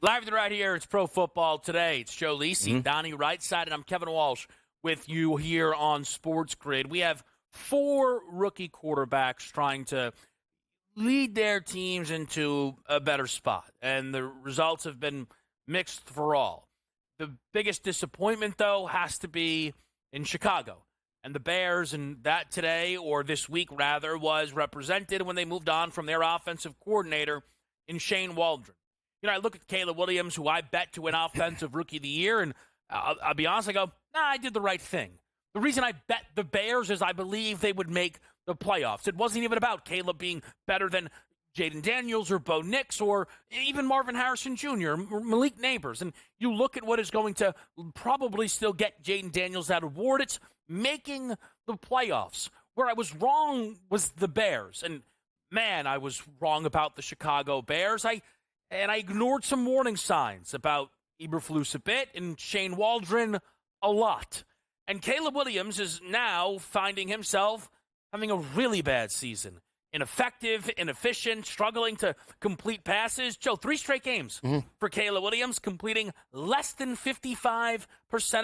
Live right here, it's Pro Football Today. It's Joe Lisi, Donnie Rightside, and I'm Kevin Walsh with you here on SportsGrid. We have 4 rookie quarterbacks trying to lead their teams into a better spot, and the results have been mixed for all. The biggest disappointment, though, has to be in Chicago. And the Bears, and that today, or this week rather, was represented when they moved on from their offensive coordinator in Shane Waldron. You know, I look at Caleb Williams, who I bet to win Offensive Rookie of the Year, and I'll be honest, I go, I did the right thing. The reason I bet the Bears is I believe they would make the playoffs. It wasn't even about Caleb being better than Jaden Daniels or Bo Nix or even Marvin Harrison Jr. or Malik Neighbors. And you look at what is going to probably still get Jaden Daniels that award. It's making the playoffs. Where I was wrong was the Bears. And, man, I was wrong about the Chicago Bears. I ignored some warning signs about Eberflus a bit and Shane Waldron a lot. And Caleb Williams is now finding himself having a really bad season. Ineffective, inefficient, struggling to complete passes. Joe, 3 straight games for Caleb Williams, completing less than 55%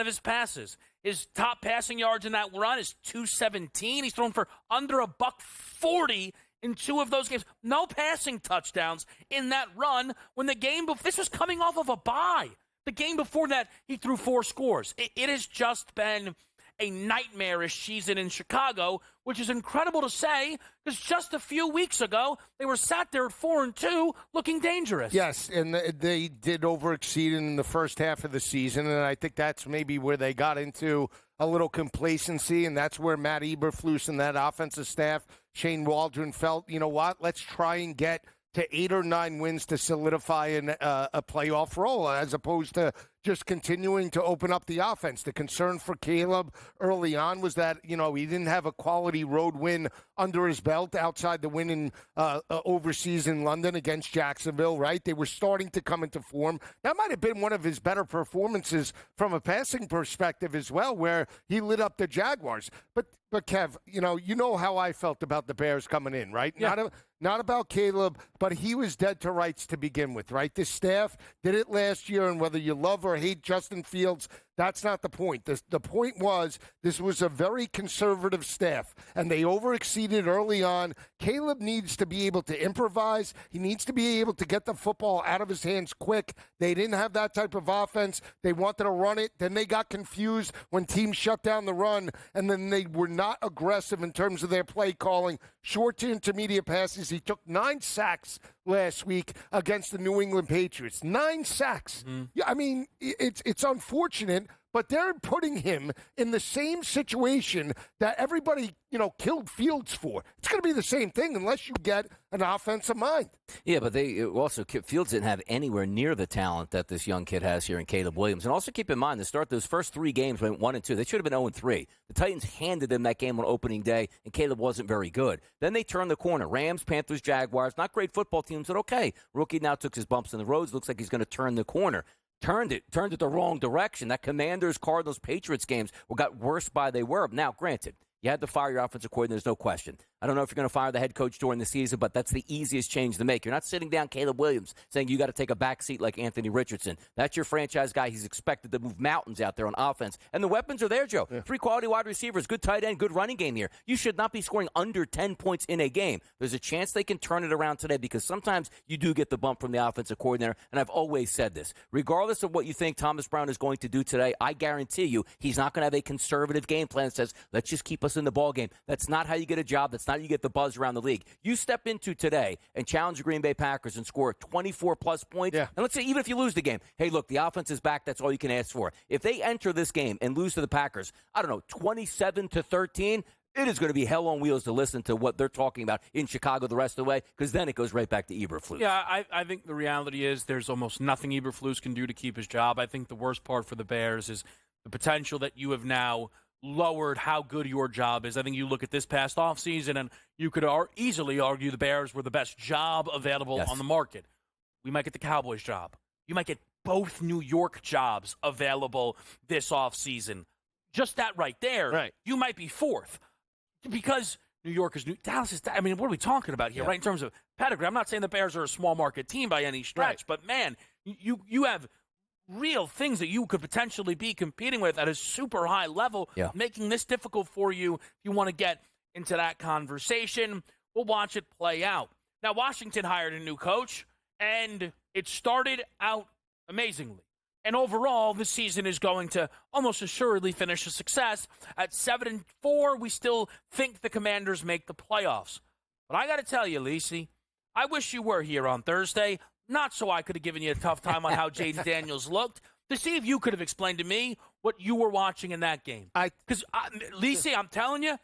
of his passes. His top passing yards in that run is 217. He's thrown for under $140 in 2 of those games. No passing touchdowns in that run when the game before, this was coming off of a bye. The game before that, he threw 4 scores. It has just been a nightmarish season in Chicago, which is incredible to say because just a few weeks ago, they were sat there at 4-2 looking dangerous. Yes, and they did overexceed in the first half of the season, and I think that's maybe where they got into a little complacency, and that's where Matt Eberflus and that offensive staff, Shane Waldron, felt, you know what, let's try and get to 8 or 9 wins to solidify a playoff role as opposed to just continuing to open up the offense. The concern for Caleb early on was that, you know, he didn't have a quality road win under his belt outside the win in overseas in London against Jacksonville, right? They were starting to come into form. That might have been one of his better performances from a passing perspective as well, where he lit up the Jaguars. But Kev, you know how I felt about the Bears coming in, right? Yeah. Not about Caleb, but he was dead to rights to begin with, right? This staff did it last year, and whether you love or hate Justin Fields, that's not the point. The point was this was a very conservative staff, and they overexceeded early on. Caleb needs to be able to improvise. He needs to be able to get the football out of his hands quick. They didn't have that type of offense. They wanted to run it. Then they got confused when teams shut down the run, and then they were not aggressive in terms of their play calling. Short to intermediate passes. He took 9 sacks last week against the New England Patriots. 9 sacks. Yeah, I mean, it's unfortunate, but they're putting him in the same situation that everybody, killed Fields for. It's going to be the same thing unless you get an offensive mind. Yeah, but Fields didn't have anywhere near the talent that this young kid has here in Caleb Williams. And also keep in mind, to start those first 3 games went 1-2. They should have been 0-3. The Titans handed them that game on opening day, and Caleb wasn't very good. Then they turned the corner. Rams, Panthers, Jaguars, not great football teams, but okay. Rookie now took his bumps in the roads. Looks like he's going to turn the corner. Turned it the wrong direction. That Commanders, Cardinals, Patriots games got worse by they were. Now, granted, you had to fire your offensive coordinator, there's no question. I don't know if you're going to fire the head coach during the season, but that's the easiest change to make. You're not sitting down Caleb Williams saying you got to take a back seat like Anthony Richardson. That's your franchise guy. He's expected to move mountains out there on offense. And the weapons are there, Joe. Yeah. 3 quality wide receivers, good tight end, good running game here. You should not be scoring under 10 points in a game. There's a chance they can turn it around today because sometimes you do get the bump from the offensive coordinator, and I've always said this. Regardless of what you think Thomas Brown is going to do today, I guarantee you he's not going to have a conservative game plan that says, let's just keep us in the ball game. That's not how you get a job. That's not how you get the buzz around the league. You step into today and challenge the Green Bay Packers and score 24-plus points. Yeah. And let's say even if you lose the game, hey, look, the offense is back. That's all you can ask for. If they enter this game and lose to the Packers, 27-13, it is going to be hell on wheels to listen to what they're talking about in Chicago the rest of the way because then it goes right back to Eberflus. Yeah, I think the reality is there's almost nothing Eberflus can do to keep his job. I think the worst part for the Bears is the potential that you have now lowered how good your job is. I think you look at this past offseason, and you could easily argue the Bears were the best job available on the market. We might get the Cowboys job. You might get both New York jobs available this offseason. Just that right there, right. You might be 4th because New York is new. Dallas is, what are we talking about here, right, in terms of pedigree? I'm not saying the Bears are a small market team by any stretch, but, man, You have real things that you could potentially be competing with at a super high level, making this difficult for you if you want to get into that conversation. We'll watch it play out. Now, Washington hired a new coach, and it started out amazingly. And overall, this season is going to almost assuredly finish a success. At 7-4, we still think the Commanders make the playoffs. But I got to tell you, Lisi, I wish you were here on Thursday, not so I could have given you a tough time on how Jaden Daniels looked, to see if you could have explained to me what you were watching in that game. Because, Lisi, I'm telling you,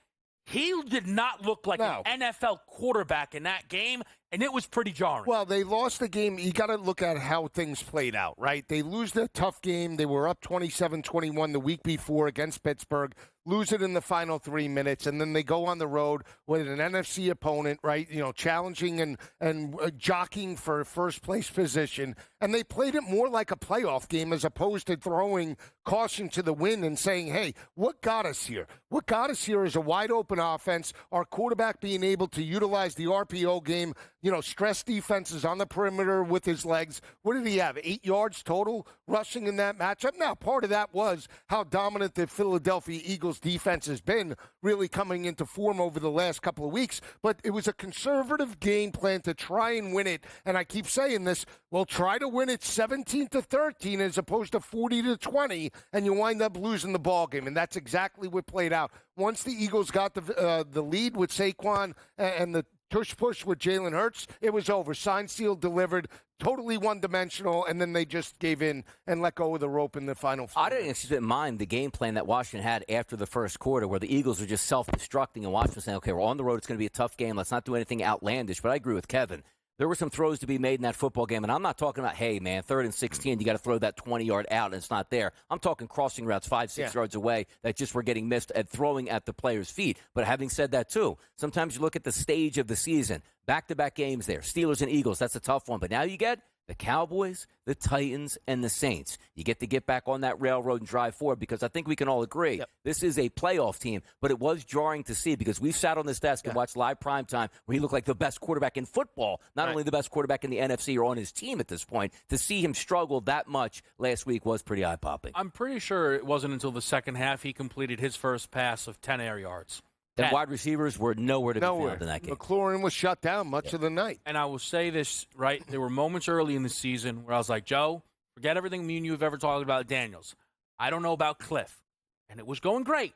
he did not look like an NFL quarterback in that game, and it was pretty jarring. Well, they lost the game. You got to look at how things played out, right? They lose the tough game. They were up 27-21 the week before against Pittsburgh, lose it in the final 3 minutes, and then they go on the road with an NFC opponent, right? Challenging and jockeying for first-place position. And they played it more like a playoff game as opposed to throwing caution to the wind and saying, hey, what got us here? What got us here is a wide-open offense, our quarterback being able to utilize the RPO game, stress defenses on the perimeter with his legs. What did he have, 8 yards total rushing in that matchup? Now, part of that was how dominant the Philadelphia Eagles defense has been really coming into form over the last couple of weeks. But it was a conservative game plan to try and win it. And I keep saying this, well, try to win it 17-13 as opposed to 40-20, and you wind up losing the ball game. And that's exactly what played out. Once the Eagles got the lead with Saquon and the tush-push with Jalen Hurts, it was over. Signed, sealed, delivered, totally one-dimensional, and then they just gave in and let go of the rope in the final 4 minutes. I didn't mind the game plan that Washington had after the first quarter where the Eagles were just self-destructing and Washington saying, okay, we're on the road, it's going to be a tough game, let's not do anything outlandish. But I agree with Kevin. There were some throws to be made in that football game, and I'm not talking about, hey, man, 3rd and 16, you got to throw that 20-yard out, and it's not there. I'm talking crossing routes 5-6 yards away that just were getting missed at throwing at the player's feet. But having said that, too, sometimes you look at the stage of the season, back-to-back games there, Steelers and Eagles, that's a tough one. But now you get the Cowboys, the Titans, and the Saints. You get back on that railroad and drive forward because I think we can all agree this is a playoff team, but it was jarring to see because we've sat on this desk and watched live primetime where he looked like the best quarterback in football, not only the best quarterback in the NFC or on his team at this point. To see him struggle that much last week was pretty eye-popping. I'm pretty sure it wasn't until the second half he completed his first pass of 10 air yards. The wide receivers were nowhere to be found in that game. McLaurin was shut down much of the night. And I will say this, right? There were moments early in the season where I was like, Joe, forget everything me and you have ever talked about Daniels. I don't know about Cliff. And it was going great.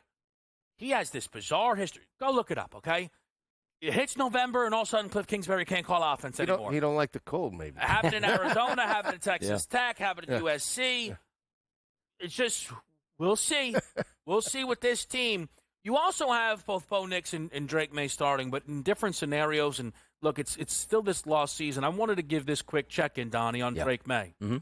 He has this bizarre history. Go look it up, okay? It hits November, and all of a sudden Cliff Kingsbury can't call offense anymore. He don't like the cold, maybe. Happened in Arizona, happened at Texas Tech, happened at USC. It's just, we'll see. We'll see with this team. You also have both Bo Nix and Drake May starting, but in different scenarios. And, look, it's still this lost season. I wanted to give this quick check-in, Donnie, on Drake May. Mm-hmm.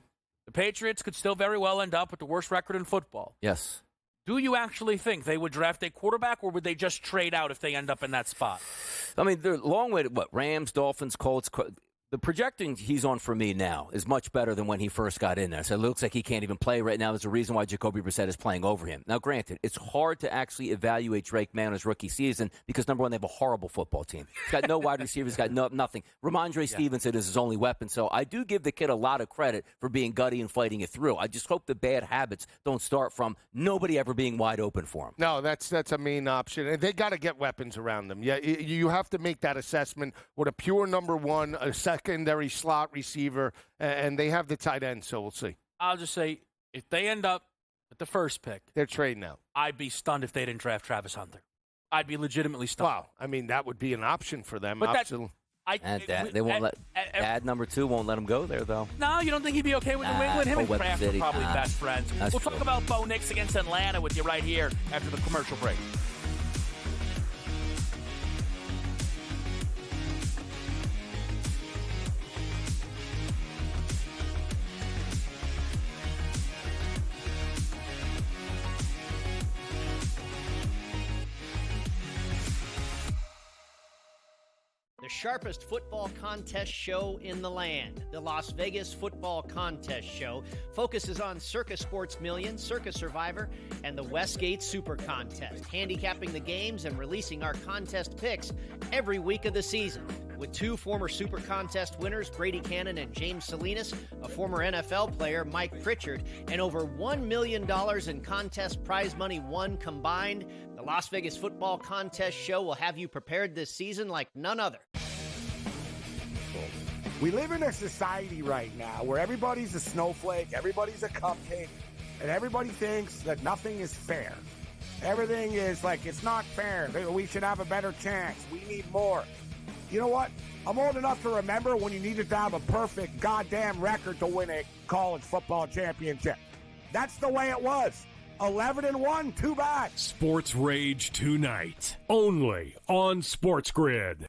The Patriots could still very well end up with the worst record in football. Yes. Do you actually think they would draft a quarterback, or would they just trade out if they end up in that spot? I mean, they're a long way to Rams, Dolphins, Colts. The projecting he's on for me now is much better than when he first got in there. So it looks like he can't even play right now. There's a reason why Jacoby Brissett is playing over him. Now, granted, it's hard to actually evaluate Drake May on his rookie season because, number one, they have a horrible football team. He's got no wide receivers, got nothing. Ramondre Stevenson is his only weapon. So I do give the kid a lot of credit for being gutty and fighting it through. I just hope the bad habits don't start from nobody ever being wide open for him. No, that's a main option. And they got to get weapons around them. Yeah, you have to make that assessment with a pure number one, a secondary slot receiver, and they have the tight end, so we'll see. I'll just say, if they end up at the first pick, they're trading out. I'd be stunned if they didn't draft Travis Hunter. I'd be legitimately stunned. Wow. I mean, that would be an option for them. But absolutely. They won't let Dad number 2 won't let him go there, though. No, you don't think he'd be okay with New England? Him and Kraft are probably best friends. We'll talk about Bo Nix against Atlanta with you right here after the commercial break. The sharpest football contest show in the land, the Las Vegas Football Contest Show, focuses on Circus Sports Million, Circus Survivor, and the Westgate Super Contest, handicapping the games and releasing our contest picks every week of the season. With 2 former Super Contest winners, Brady Cannon and James Salinas, a former NFL player, Mike Pritchard, and over $1 million in contest prize money won combined, the Las Vegas Football Contest Show will have you prepared this season like none other. We live in a society right now where everybody's a snowflake, everybody's a cupcake, and everybody thinks that nothing is fair. Everything is like, it's not fair. We should have a better chance. We need more. You know what? I'm old enough to remember when you needed to have a perfect goddamn record to win a college football championship. That's the way it was. 11-1, too bad. Sports Rage tonight, only on SportsGrid.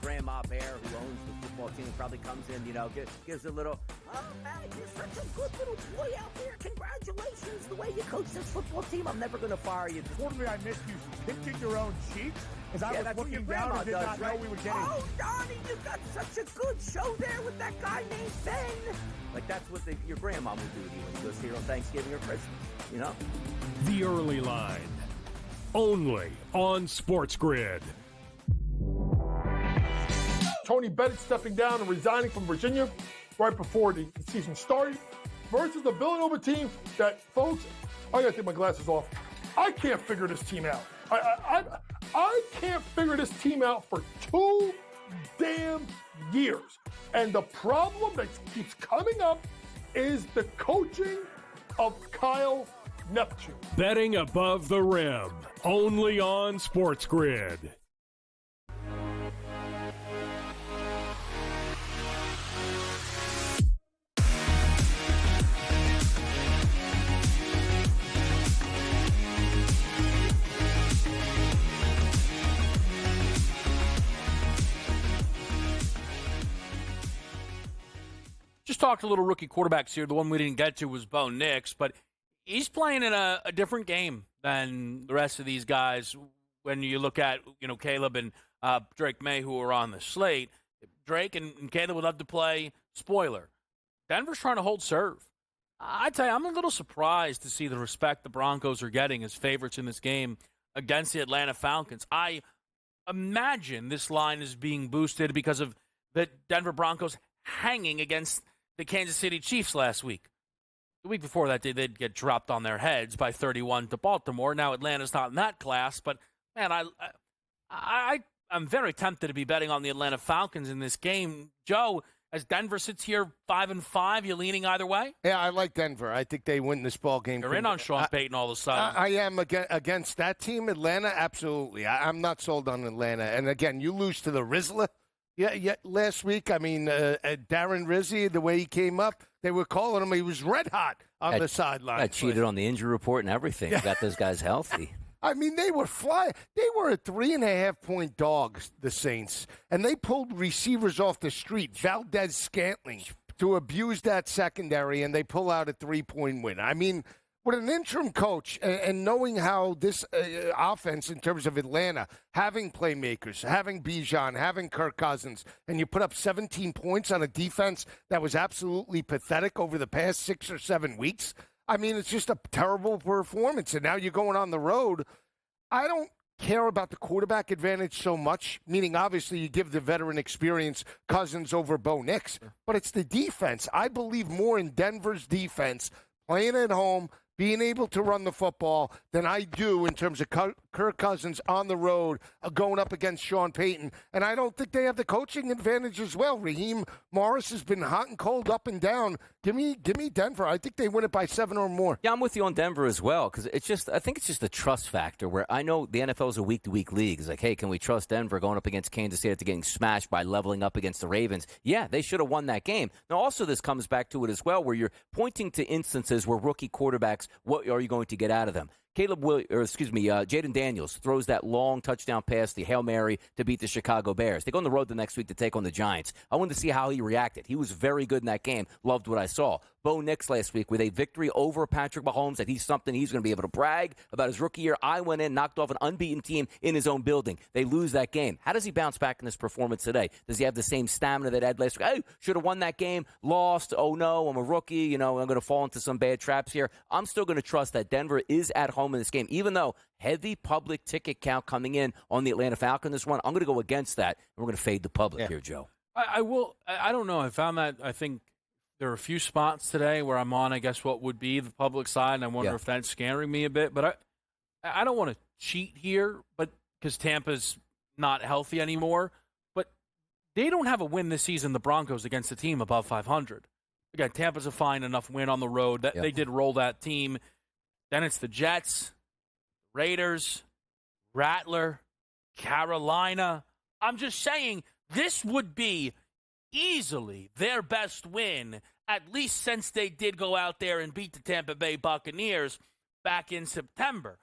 Grandma Bear, who owns the football team, probably comes in, gives a little, oh, man, you're such a good little boy out there. Congratulations, the way you coach this football team. I'm never going to fire you. Totally, I missed you pinching your own cheeks as I was looking down and did not know we were getting. Oh, Donnie, you got such a good show there with that guy named Ben. Like, that's what your grandma would do to you when you go see her on Thanksgiving or Christmas, The Early Line, only on SportsGrid. Tony Bennett stepping down and resigning from Virginia right before the season started versus the Villanova team that, folks, I got to take my glasses off. I can't figure this team out. I can't figure this team out for 2 damn years. And the problem that keeps coming up is the coaching of Kyle Neptune. Betting above the rim, only on SportsGrid. Just talked a little rookie quarterbacks here. The one we didn't get to was Bo Nix, but he's playing in a different game than the rest of these guys. When you look at, Caleb and Drake May, who are on the slate, Drake and Caleb would love to play spoiler. Denver's trying to hold serve. I tell you, I'm a little surprised to see the respect the Broncos are getting as favorites in this game against the Atlanta Falcons. I imagine this line is being boosted because of the Denver Broncos hanging against the Kansas City Chiefs last week. The week before that, they'd get dropped on their heads by 31 to Baltimore. Now Atlanta's not in that class, but man, I'm very tempted to be betting on the Atlanta Falcons in this game. Joe, as Denver sits here 5-5, you leaning either way? Yeah, I like Denver. I think they win this ball game. You're in on Sean Payton all of a sudden. I am against that team, Atlanta. Absolutely, I'm not sold on Atlanta. And again, you lose to the Rizzler. Yeah. Last week, Darren Rizzi, the way he came up, they were calling him. He was red hot on the sideline. I cheated on the injury report and everything. Yeah. Got those guys healthy. They were flying. They were a 3.5-point dogs, the Saints, and they pulled receivers off the street, Valdez-Scantling, to abuse that secondary, and they pull out a 3-point win. With an interim coach and knowing how this offense, in terms of Atlanta, having playmakers, having Bijan, having Kirk Cousins, and you put up 17 points on a defense that was absolutely pathetic over the past 6 or 7 weeks, it's just a terrible performance. And now you're going on the road. I don't care about the quarterback advantage so much, meaning obviously you give the veteran experience Cousins over Bo Nix, but it's the defense. I believe more in Denver's defense, playing at home, being able to run the football than I do in terms of Kirk Cousins on the road going up against Sean Payton. And I don't think they have the coaching advantage as well. Raheem Morris has been hot and cold, up and down. Give me Denver. I think they win it by 7 or more. Yeah, I'm with you on Denver as well, because I think it's just the trust factor where I know the NFL is a week-to-week league. It's like, hey, can we trust Denver going up against Kansas City after getting smashed by leveling up against the Ravens? Yeah, they should have won that game. Now, also this comes back to it as well, where you're pointing to instances where rookie quarterbacks, what are you going to get out of them? Jaden Daniels throws that long touchdown pass, the Hail Mary, to beat the Chicago Bears. They go on the road the next week to take on the Giants. I wanted to see how he reacted. He was very good in that game. Loved what I saw. Bo Nix last week with a victory over Patrick Mahomes that he's something he's going to be able to brag about his rookie year. I went in, knocked off an unbeaten team in his own building. They lose that game. How does he bounce back in this performance today? Does he have the same stamina that he had last week? Hey, should have won that game, lost. Oh, no, I'm a rookie. I'm going to fall into some bad traps here. I'm still going to trust that Denver is at home in this game, even though heavy public ticket count coming in on the Atlanta Falcons this one. I'm going to go against that, and we're going to fade the public here, Joe. I will. I don't know. I found that I think there are a few spots today where I'm on, I guess, what would be the public side, and I wonder if that's scaring me a bit. But I don't want to cheat here, but because Tampa's not healthy anymore. But they don't have a win this season, the Broncos, against a team above 500. Again, Tampa's a fine enough win on the road. That They did roll that team. Then it's the Jets, Raiders, Rattler, Carolina. I'm just saying this would be easily their best win, at least since they did go out there and beat the Tampa Bay Buccaneers back in September.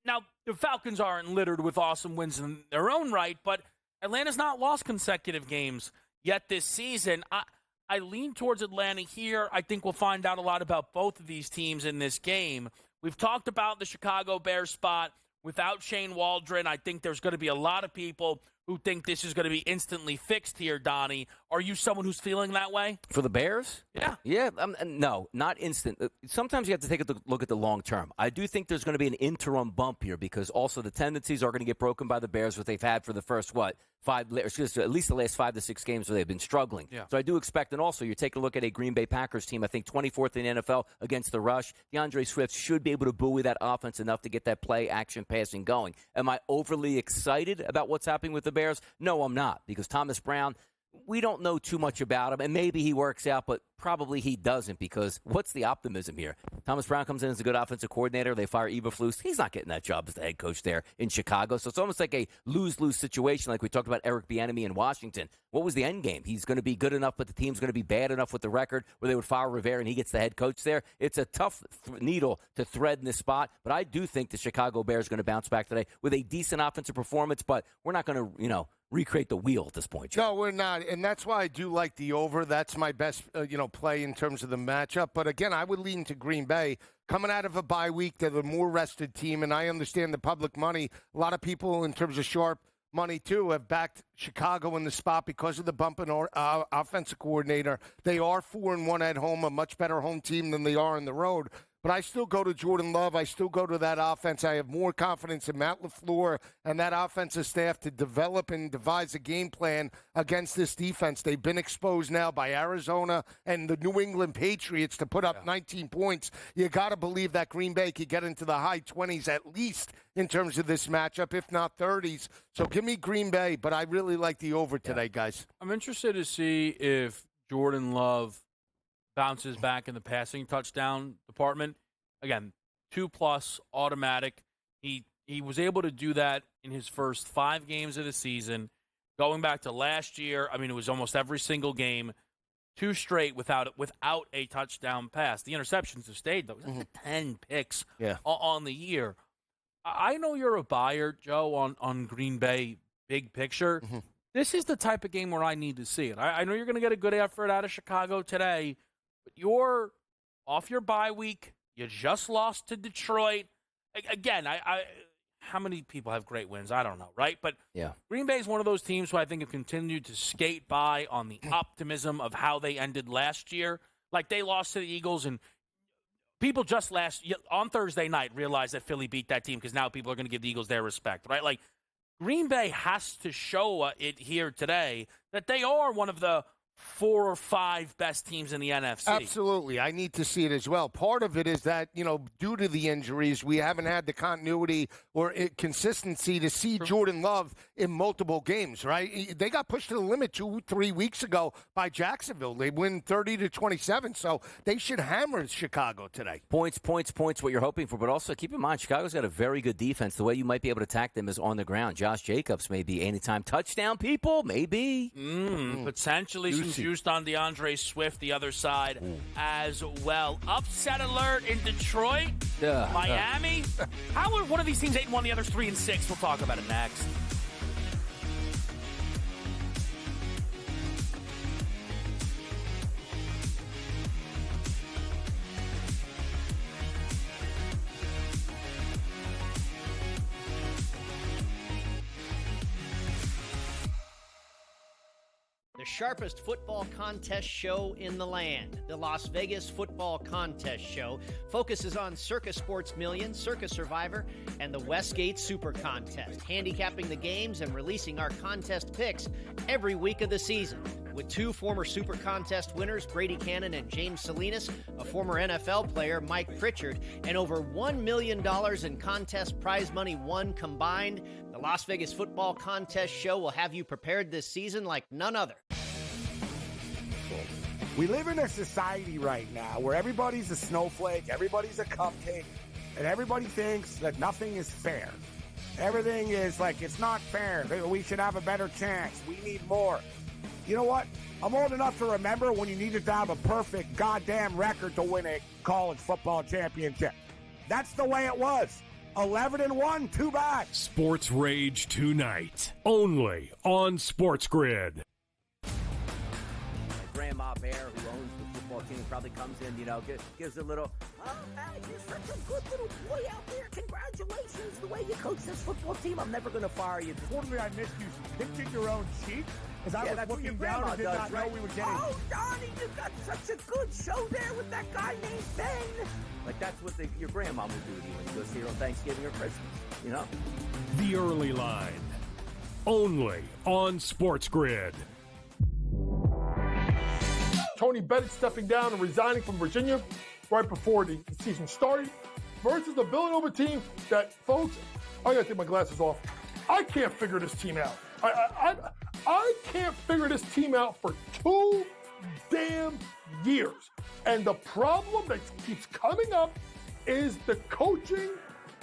Now, the Falcons aren't littered with awesome wins in their own right, but Atlanta's not lost consecutive games yet this season. I lean towards Atlanta here. I think we'll find out a lot about both of these teams in this game. We've talked about the Chicago Bears spot. Without Shane Waldron, I think there's going to be a lot of people who think this is going to be instantly fixed here, Donnie. Are you someone who's feeling that way? For the Bears? Yeah. Yeah, no, not instant. Sometimes you have to take a look at the long term. I do think there's going to be an interim bump here because also the tendencies are going to get broken by the Bears, what they've had for the first, at least the last 5 to 6 games where they've been struggling. Yeah. So I do expect, and also you're taking a look at a Green Bay Packers team, I think 24th in the NFL against the rush. DeAndre Swift should be able to buoy that offense enough to get that play action passing going. Am I overly excited about what's happening with the Bears? No, I'm not, because Thomas Brown, we don't know too much about him, and maybe he works out, but probably he doesn't, because what's the optimism here? Thomas Brown comes in as a good offensive coordinator. They fire Eberflus. He's not getting that job as the head coach there in Chicago. So it's almost like a lose-lose situation like we talked about Eric Bieniemy in Washington. What was the end game? He's going to be good enough, but the team's going to be bad enough with the record where they would fire Rivera and he gets the head coach there. It's a tough needle to thread in this spot, but I do think the Chicago Bears are going to bounce back today with a decent offensive performance, but we're not going to, recreate the wheel at this point, Joe. No, we're not, and that's why I do like the over. That's my best, play in terms of the matchup. But again, I would lean to Green Bay. Coming out of a bye week, they're the more rested team, and I understand the public money. A lot of people, in terms of sharp money, too, have backed Chicago in the spot because of the bump in offensive coordinator. They are 4-1 at home, a much better home team than they are on the road. But I still go to Jordan Love. I still go to that offense. I have more confidence in Matt LaFleur and that offensive staff to develop and devise a game plan against this defense. They've been exposed now by Arizona and the New England Patriots to put up 19 points. You got to believe that Green Bay could get into the high 20s at least in terms of this matchup, if not 30s. So give me Green Bay, but I really like the over today, guys. I'm interested to see if Jordan Love bounces back in the passing touchdown department. Again, 2+ automatic. He was able to do that in his first 5 games of the season. Going back to last year, it was almost every single game, 2 straight without a touchdown pass. The interceptions have stayed, though. 10 picks on the year. I know you're a buyer, Joe, on Green Bay big picture. Mm-hmm. This is the type of game where I need to see it. I know you're going to get a good effort out of Chicago today, but you're off your bye week. You just lost to Detroit. Again, how many people have great wins? I don't know, right? But Green Bay is one of those teams who I think have continued to skate by on the optimism of how they ended last year. Like they lost to the Eagles, and people just on Thursday night realized that Philly beat that team because now people are going to give the Eagles their respect, right? Like Green Bay has to show it here today that they are one of the 4 or 5 best teams in the NFC. Absolutely. I need to see it as well. Part of it is that, due to the injuries, we haven't had the continuity or consistency to see Jordan Love in multiple games, right? They got pushed to the limit 2-3 weeks ago by Jacksonville. They win 30-27, so they should hammer Chicago today. Points, what you're hoping for. But also keep in mind, Chicago's got a very good defense. The way you might be able to attack them is on the ground. Josh Jacobs may be anytime touchdown people, maybe. Potentially juiced on DeAndre Swift the other side as well. Upset alert in Detroit, Miami. How are one of these teams 8-1, the other's 3-6? We'll talk about it next. the sharpest football contest show in the land. The Las Vegas Football Contest Show focuses on Circa Sports Million, Circa Survivor, and the Westgate Super Contest, handicapping the games and releasing our contest picks every week of the season. With two former Super Contest winners, Brady Cannon and James Salinas, a former NFL player, Mike Pritchard, and over $1 million in contest prize money won combined, the Las Vegas Football Contest Show will have you prepared this season like none other. We live in a society right now where everybody's a snowflake, everybody's a cupcake, and everybody thinks that nothing is fair. Everything is like, it's not fair. We should have a better chance. We need more. You know what? I'm old enough to remember when you needed to have a perfect goddamn record to win a college football championship. That's the way it was. 11-1, too bad. Sports Rage tonight, only on SportsGrid. Grandma Bear, who owns the football team, probably comes in, gives a little, oh, you're such a good little boy out there. Congratulations, the way you coach this football team. I'm never going to fire you. Totally, I missed you pinching your own cheek as I was looking down and did not know we were getting. Oh, Donnie, you got such a good show there with that guy named Ben. Like, that's what your grandma would do to you when you go see her on Thanksgiving or Christmas, The Early Line, only on SportsGrid. Tony Bennett stepping down and resigning from Virginia right before the season started versus a Villanova team that, folks, I got to take my glasses off. I can't figure this team out. I can't figure this team out for 2 damn years. And the problem that keeps coming up is the coaching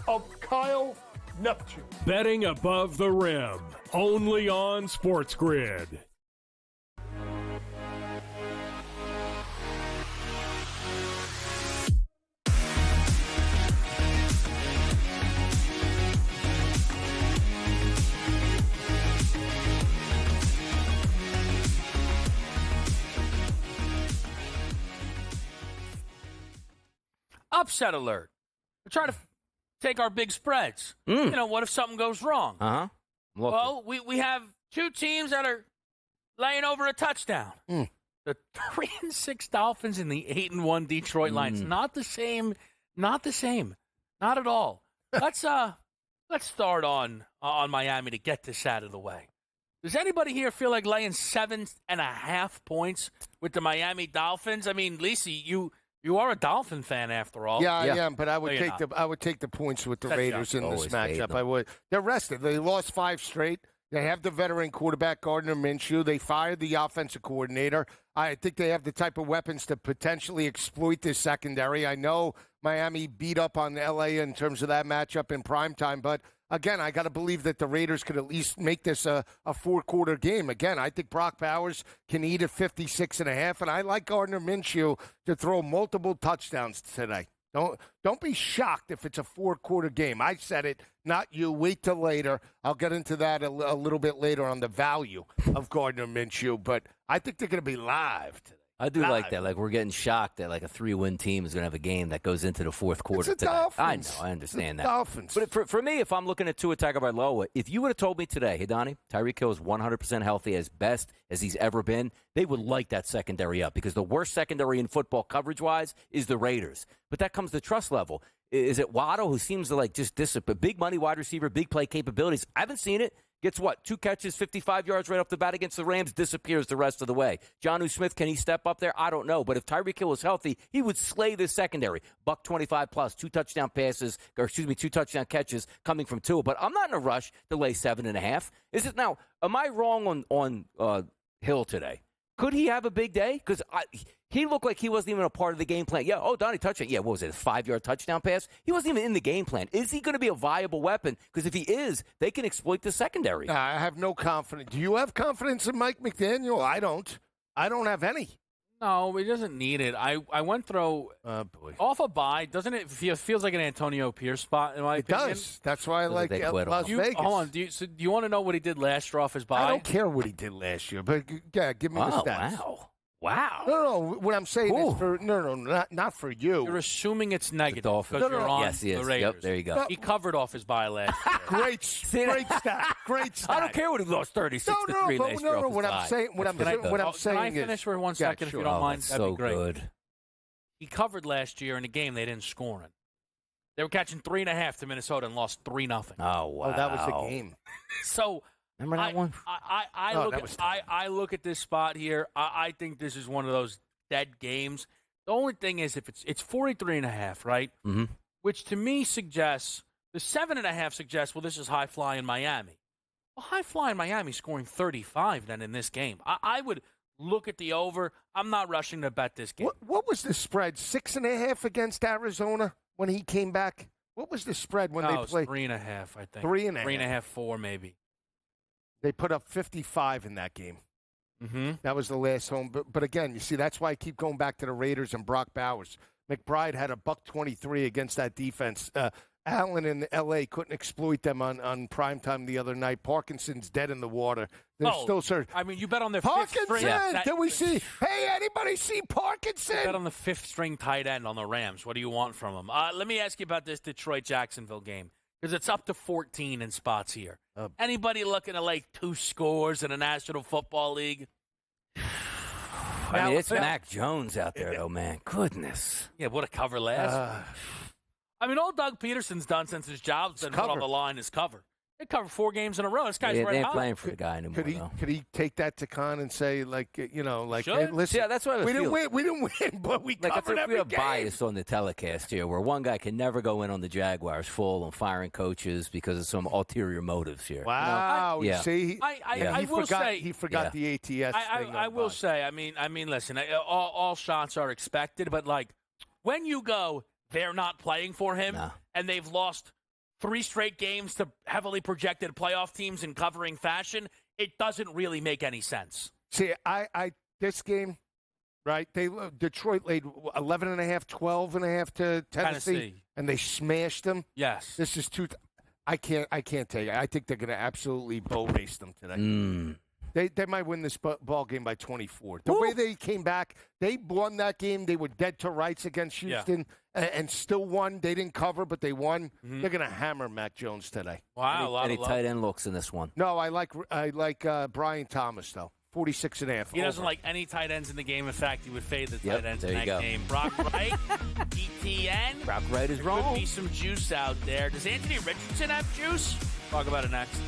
of Kyle Neptune. Betting above the rim, only on SportsGrid. Upset alert. We're trying to take our big spreads. What if something goes wrong? Well, we have two teams that are laying over a touchdown. The 3-6 Dolphins and the 8-1 Detroit Lions. Not the same. Not at all. Let's start on Miami to get this out of the way. Does anybody here feel like laying 7.5 points with the Miami Dolphins? I mean, Lisi, you are a Dolphin fan after all. Yeah, I am, but I would take the points with the Raiders in this matchup. I would. They're rested. They lost 5 straight. They have the veteran quarterback, Gardner Minshew. They fired the offensive coordinator. I think they have the type of weapons to potentially exploit this secondary. I know Miami beat up on L.A. in terms of that matchup in primetime, but again, I got to believe that the Raiders could at least make this a 4-quarter game. Again, I think Brock Bowers can eat at 56.5, and I like Gardner Minshew to throw multiple touchdowns today. Don't be shocked if it's a 4-quarter game. I said it, not you. Wait till later. I'll get into that a little bit later on the value of Gardner Minshew, but I think they're going to be live today. I do like that. Like, we're getting shocked that, like, a 3-win team is going to have a game that goes into the fourth quarter. It's the Dolphins. I know. I understand that. Dolphins. But for me, if I'm looking at Tua Tagovailoa, if you would have told me today, hey, Donnie, Tyreek Hill is 100% healthy, as best as he's ever been, they would light that secondary up, because the worst secondary in football coverage-wise is the Raiders. But that comes to trust level. Is it Waddle, who seems to, like, just dissipate? Big money wide receiver, big play capabilities. I haven't seen it. Gets what? 2 catches, 55 yards right off the bat against the Rams, disappears the rest of the way. Jonnu Smith, can he step up there? I don't know. But if Tyreek Hill was healthy, he would slay this secondary. $125 plus, 2 touchdown passes, 2 touchdown catches coming from Tua. But I'm not in a rush to lay 7.5. Is it now? Am I wrong on Hill today? Could he have a big day? Because he looked like he wasn't even a part of the game plan. Yeah, Donnie touchdown. Yeah, what was it, a 5-yard touchdown pass? He wasn't even in the game plan. Is he going to be a viable weapon? Because if he is, they can exploit the secondary. I have no confidence. Do you have confidence in Mike McDaniel? I don't. I don't have any. No, he doesn't need it. I went through off a bye. Doesn't it feels like an Antonio Pierce spot, in my opinion? It does. That's why I like Las Vegas. Hold on. Do you want to know what he did last year off his bye? I don't care what he did last year, but yeah, give me the stats. Wow. Wow. No. What I'm saying is not for you. You're assuming it's negative because No. you're on Yes, he the is. Raiders. Yep, there you go. He covered off his bye last year. Great stat. Great stat. I don't care what he lost 36 to 3 last year. off his What I'm bye. saying, what I'm saying Can I is, finish for 1 second if you don't mind? That's That'd so be great. good. He covered last year in a game they didn't score in. They were catching 3.5 to Minnesota and lost 3-0. Oh, wow. Oh, that was the game. So Remember that one? I look at this spot here. I think this is one of those dead games. The only thing is if it's 43.5, right? Mm-hmm. Which to me suggests the 7.5 suggests, well, this is high fly in Miami. Well, high fly in Miami scoring 35 then in this game. I would look at the over. I'm not rushing to bet this game. What was the spread? 6.5 against Arizona when he came back. What was the spread when they played? 3.5, I think. 3.5. 3.5, 4 maybe. They put up 55 in that game. Mm-hmm. That was the last home. But again, you see, that's why I keep going back to the Raiders and Brock Bowers. McBride had a $123 against that defense. Allen in L.A. couldn't exploit them on primetime the other night. Parkinson's dead in the water. They're still searching. I mean, you bet on their Parkinson! fifth string. Did we see? Hey, anybody see Parkinson? You bet on the fifth string tight end on the Rams. What do you want from them? Let me ask you about this Detroit-Jacksonville game because it's up to 14 in spots here. Anybody looking to lay 2 scores in a National Football League? I mean, it's Mac Jones out there, though, man. Goodness. Yeah, what a cover last. I mean, all Doug Peterson's done since his job's been put on the line is cover. They covered 4 games in a row. This guy's They red ain't hot. playing for the guy anymore, Could he take that to Khan and say, hey, listen, yeah, that's what I was we didn't feeling. win, but we Like, I covered think every we have game. bias on the telecast here, where one guy can never go in on the Jaguars full on firing coaches because of some ulterior motives here. Wow, Yeah. see, I will say he forgot the ATS thing. I will say. I mean, listen. All shots are expected, but like when you go, they're not playing for him, and they've lost 3 straight games to heavily projected playoff teams in covering fashion. It doesn't really make any sense. See, this game, right? Detroit laid 11.5, 12.5 to Tennessee, and they smashed them. Yes, this is I can't take it. I think they're going to absolutely bow race them today. They might win this ball game by 24. The way they came back, they won that game. They were dead to rights against Houston and still won. They didn't cover, but they won. They're going to hammer Mac Jones today. Wow, Any tight end looks in this one? No, I like Brian Thomas though. 46.5. He doesn't like any tight ends in the game. In fact, he would fade the tight ends in that go. game. Brock Wright, ETN. Brock Wright is wrong. Could be some juice out there. Does Anthony Richardson have juice? Talk about it next.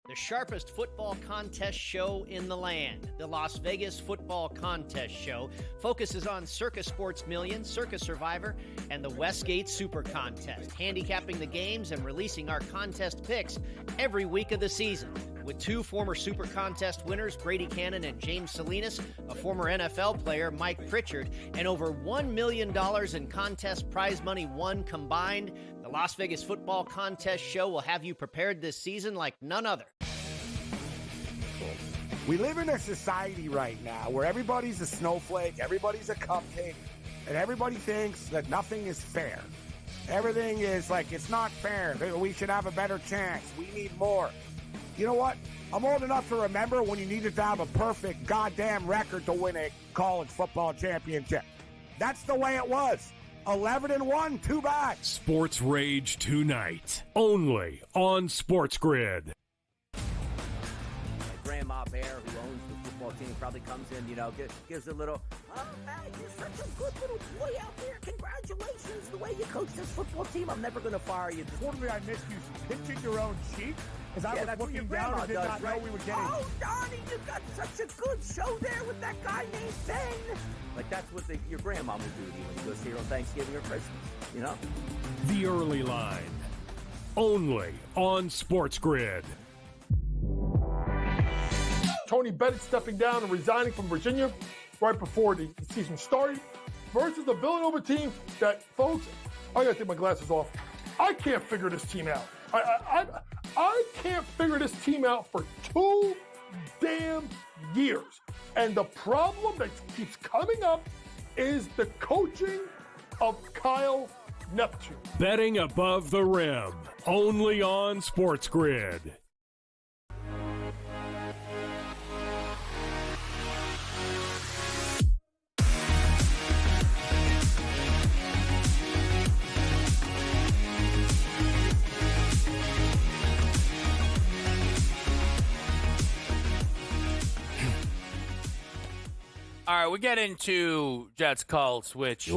The sharpest football contest show in the land, the Las Vegas Football Contest Show, focuses on Circa Sports Million, Circa Survivor, and the Westgate Super Contest, handicapping the games and releasing our contest picks every week of the season. With 2 former Super Contest winners, Brady Cannon and James Salinas, a former NFL player, Mike Pritchard, and over $1 million in contest prize money won combined, the Las Vegas Football Contest Show will have you prepared this season like none other. We live in a society right now where everybody's a snowflake, everybody's a cupcake, and everybody thinks that nothing is fair. Everything is like, it's not fair. We should have a better chance. We need more. You know what? I'm old enough to remember when you needed to have a perfect goddamn record to win a college football championship. That's the way it was. 11-1, too bad. Sports Rage tonight, only on SportsGrid. Grandma Bear, who owns the football team, probably comes in, gives a little, oh, man, you're such a good little boy out there. Congratulations, the way you coach this football team. I'm never going to fire you. Totally, I missed you pinching your own cheek as I was looking down and did not know we were getting. Oh, Donnie, you got such a good show there with that guy named Ben. Like, that's what your grandma would do to you when you go see her on Thanksgiving or Christmas, The Early Line, only on SportsGrid. Tony Bennett stepping down and resigning from Virginia right before the season started versus the Villanova team that, folks, I got to take my glasses off. I can't figure this team out. I can't figure this team out for 2 damn years. And the problem that keeps coming up is the coaching of Kyle Neptune. Betting Above the Rim, only on SportsGrid. All right, we get into Jets Colts, which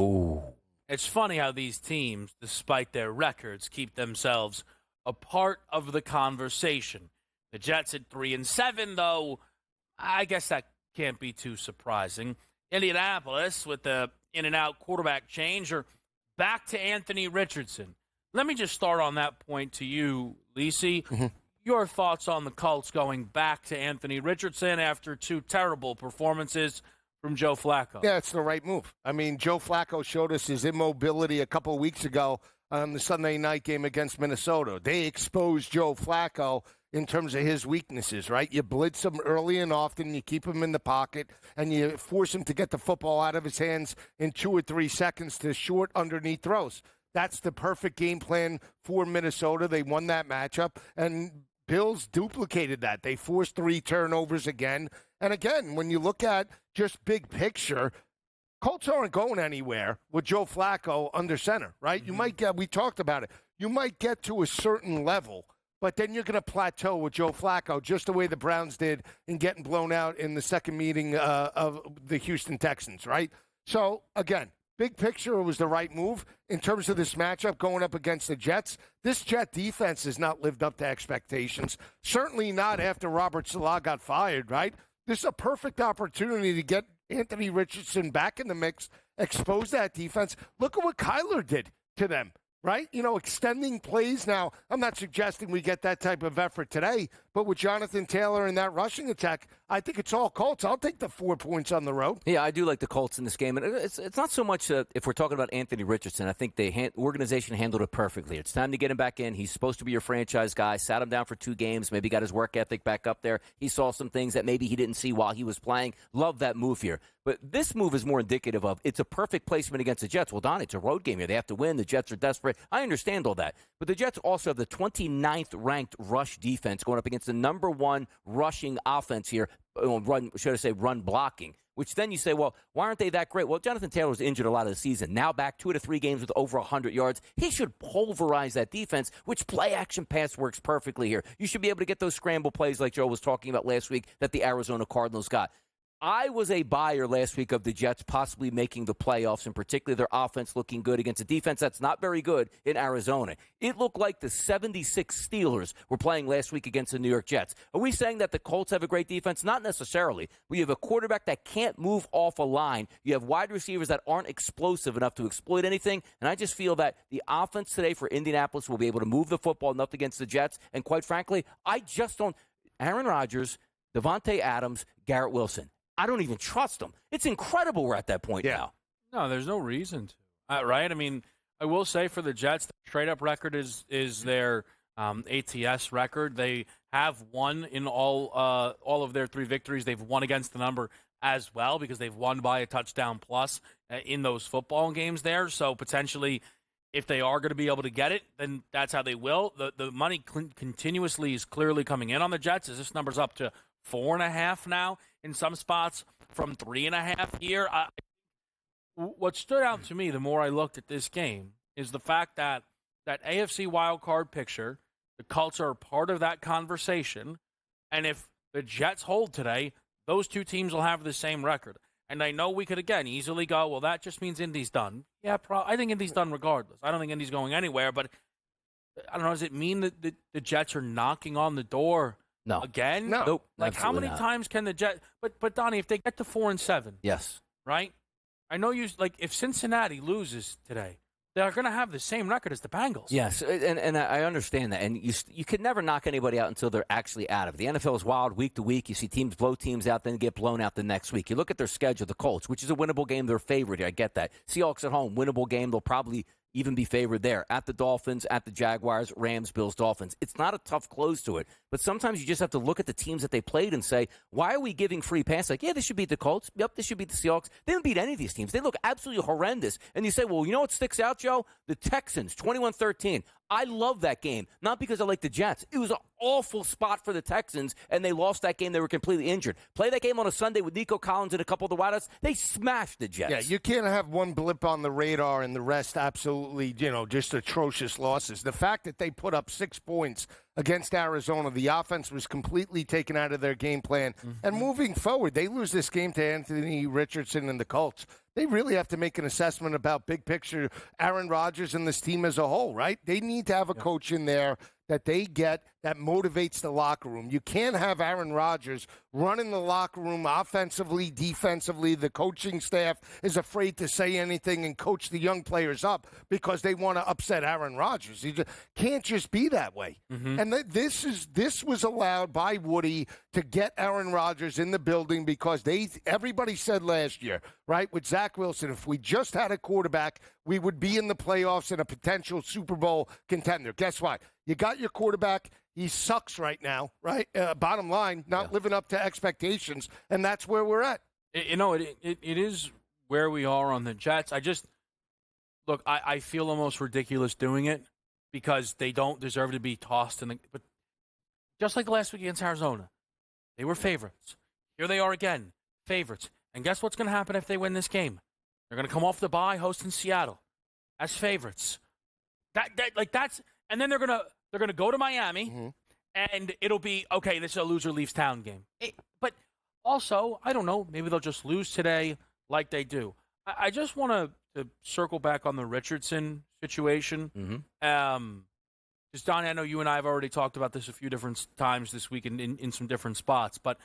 it's funny how these teams, despite their records, keep themselves a part of the conversation. The Jets at 3-7, though, I guess that can't be too surprising. Indianapolis, with the in-and-out quarterback change, are back to Anthony Richardson. Let me just start on that point to you, Lisi. Mm-hmm. Your thoughts on the Colts going back to Anthony Richardson after two terrible performances from Joe Flacco? Yeah, it's the right move. I mean, Joe Flacco showed us his immobility a couple of weeks ago on the Sunday night game against Minnesota. They exposed Joe Flacco in terms of his weaknesses, right? You blitz him early and often, you keep him in the pocket, and you force him to get the football out of his hands in 2 or 3 seconds to short underneath throws. That's the perfect game plan for Minnesota. They won that matchup, and Bills duplicated that. They forced 3 turnovers again. And again, when you look at just big picture, Colts aren't going anywhere with Joe Flacco under center, right? Mm-hmm. You might get, we talked about it, you might get to a certain level, but then you're going to plateau with Joe Flacco, just the way the Browns did in getting blown out in the second meeting of the Houston Texans, right? So, again, big picture, it was the right move. In terms of this matchup going up against the Jets, this Jet defense has not lived up to expectations. Certainly not after Robert Saleh got fired, right? This is a perfect opportunity to get Anthony Richardson back in the mix, expose that defense. Look at what Kyler did to them, right? You know, extending plays. Now, I'm not suggesting we get that type of effort today, but with Jonathan Taylor and that rushing attack, I think it's all Colts. I'll take the 4 points on the road. Yeah, I do like the Colts in this game. And it's not so much if we're talking about Anthony Richardson. I think the organization handled it perfectly. It's time to get him back in. He's supposed to be your franchise guy. Sat him down for 2 games, maybe got his work ethic back up there. He saw some things that maybe he didn't see while he was playing. Love that move here. But this move is more indicative of it's a perfect placement against the Jets. Well, Don, it's a road game here. They have to win. The Jets are desperate. I understand all that. But the Jets also have the 29th ranked rush defense going up against the number 1 rushing offense here. Run blocking, which then you say, well, why aren't they that great? Well, Jonathan Taylor was injured a lot of the season. Now back 2 to 3 games with over 100 yards. He should pulverize that defense, which play-action pass works perfectly here. You should be able to get those scramble plays like Joe was talking about last week that the Arizona Cardinals got. I was a buyer last week of the Jets possibly making the playoffs, and particularly their offense looking good against a defense that's not very good in Arizona. It looked like the 76 Steelers were playing last week against the New York Jets. Are we saying that the Colts have a great defense? Not necessarily. We have a quarterback that can't move off a line. You have wide receivers that aren't explosive enough to exploit anything, and I just feel that the offense today for Indianapolis will be able to move the football enough against the Jets, and quite frankly, I just don't. Aaron Rodgers, Devontae Adams, Garrett Wilson. I don't even trust them. It's incredible we're at that point now. No, there's no reason to. Right? I mean, I will say for the Jets, the straight-up record is their ATS record. They have won in all of their 3 victories. They've won against the number as well because they've won by a touchdown plus in those football games there. So potentially, if they are going to be able to get it, then that's how they will. The money continuously is clearly coming in on the Jets. As this number's up to 4.5 now in some spots from 3.5 here. What stood out to me the more I looked at this game is the fact that AFC wildcard picture, the Colts are part of that conversation, and if the Jets hold today, those 2 teams will have the same record. And I know we could, again, easily go, well, that just means Indy's done. Yeah, I think Indy's done regardless. I don't think Indy's going anywhere, but I don't know, does it mean that the Jets are knocking on the door No. again? No. Nope. Like, how many times can the Jets... But Donnie, if they get to 4-7... Yes. Right? I know you... Like, if Cincinnati loses today, they're going to have the same record as the Bengals. Yes, and I understand that. And you can never knock anybody out until they're actually out of it. The NFL is wild week to week. You see teams blow teams out, then get blown out the next week. You look at their schedule, the Colts, which is a winnable game. They're favored here. I get that. Seahawks at home, winnable game. They'll probably even be favored there. At the Dolphins, at the Jaguars, Rams, Bills, Dolphins. It's not a tough close to it, but sometimes you just have to look at the teams that they played and say, why are we giving free pass? Like, yeah, this should beat the Colts. Yep, this should beat the Seahawks. They didn't beat any of these teams. They look absolutely horrendous. And you say, well, you know what sticks out, Joe? The Texans, 21-13. I love that game, not because I like the Jets. It was an awful spot for the Texans, and they lost that game. They were completely injured. Play that game on a Sunday with Nico Collins and a couple of the wideouts. They smashed the Jets. Yeah, you can't have one blip on the radar and the rest absolutely, just atrocious losses. The fact that they put up 6 points against Arizona, the offense was completely taken out of their game plan. And moving forward, they lose this game to Anthony Richardson and the Colts. They really have to make an assessment about big picture Aaron Rodgers and this team as a whole, right? They need to have a coach in there that they get that motivates the locker room. You can't have Aaron Rodgers running the locker room offensively, defensively. The coaching staff is afraid to say anything and coach the young players up because they want to upset Aaron Rodgers. He just can't just be that way. And this was allowed by Woody to get Aaron Rodgers in the building because everybody said last year, right, with Zach Wilson, if we just had a quarterback, we would be in the playoffs and a potential Super Bowl contender. Guess what? You got your quarterback. He sucks right now, right? Bottom line, not living up to expectations, and that's where we're at. It is where we are on the Jets. I feel almost ridiculous doing it because they don't deserve to be tossed in the. But just like last week against Arizona, they were favorites. Here they are again, favorites. And guess what's going to happen if they win this game? They're going to come off the bye, hosting Seattle as favorites. That's, and then they're going to go to Miami, and it'll be okay. This is a loser leaves town game. But also, I don't know. Maybe they'll just lose today, like they do. I just want to circle back on the Richardson situation. Because Donnie, I know you and I have already talked about this a few different times this week in some different spots, but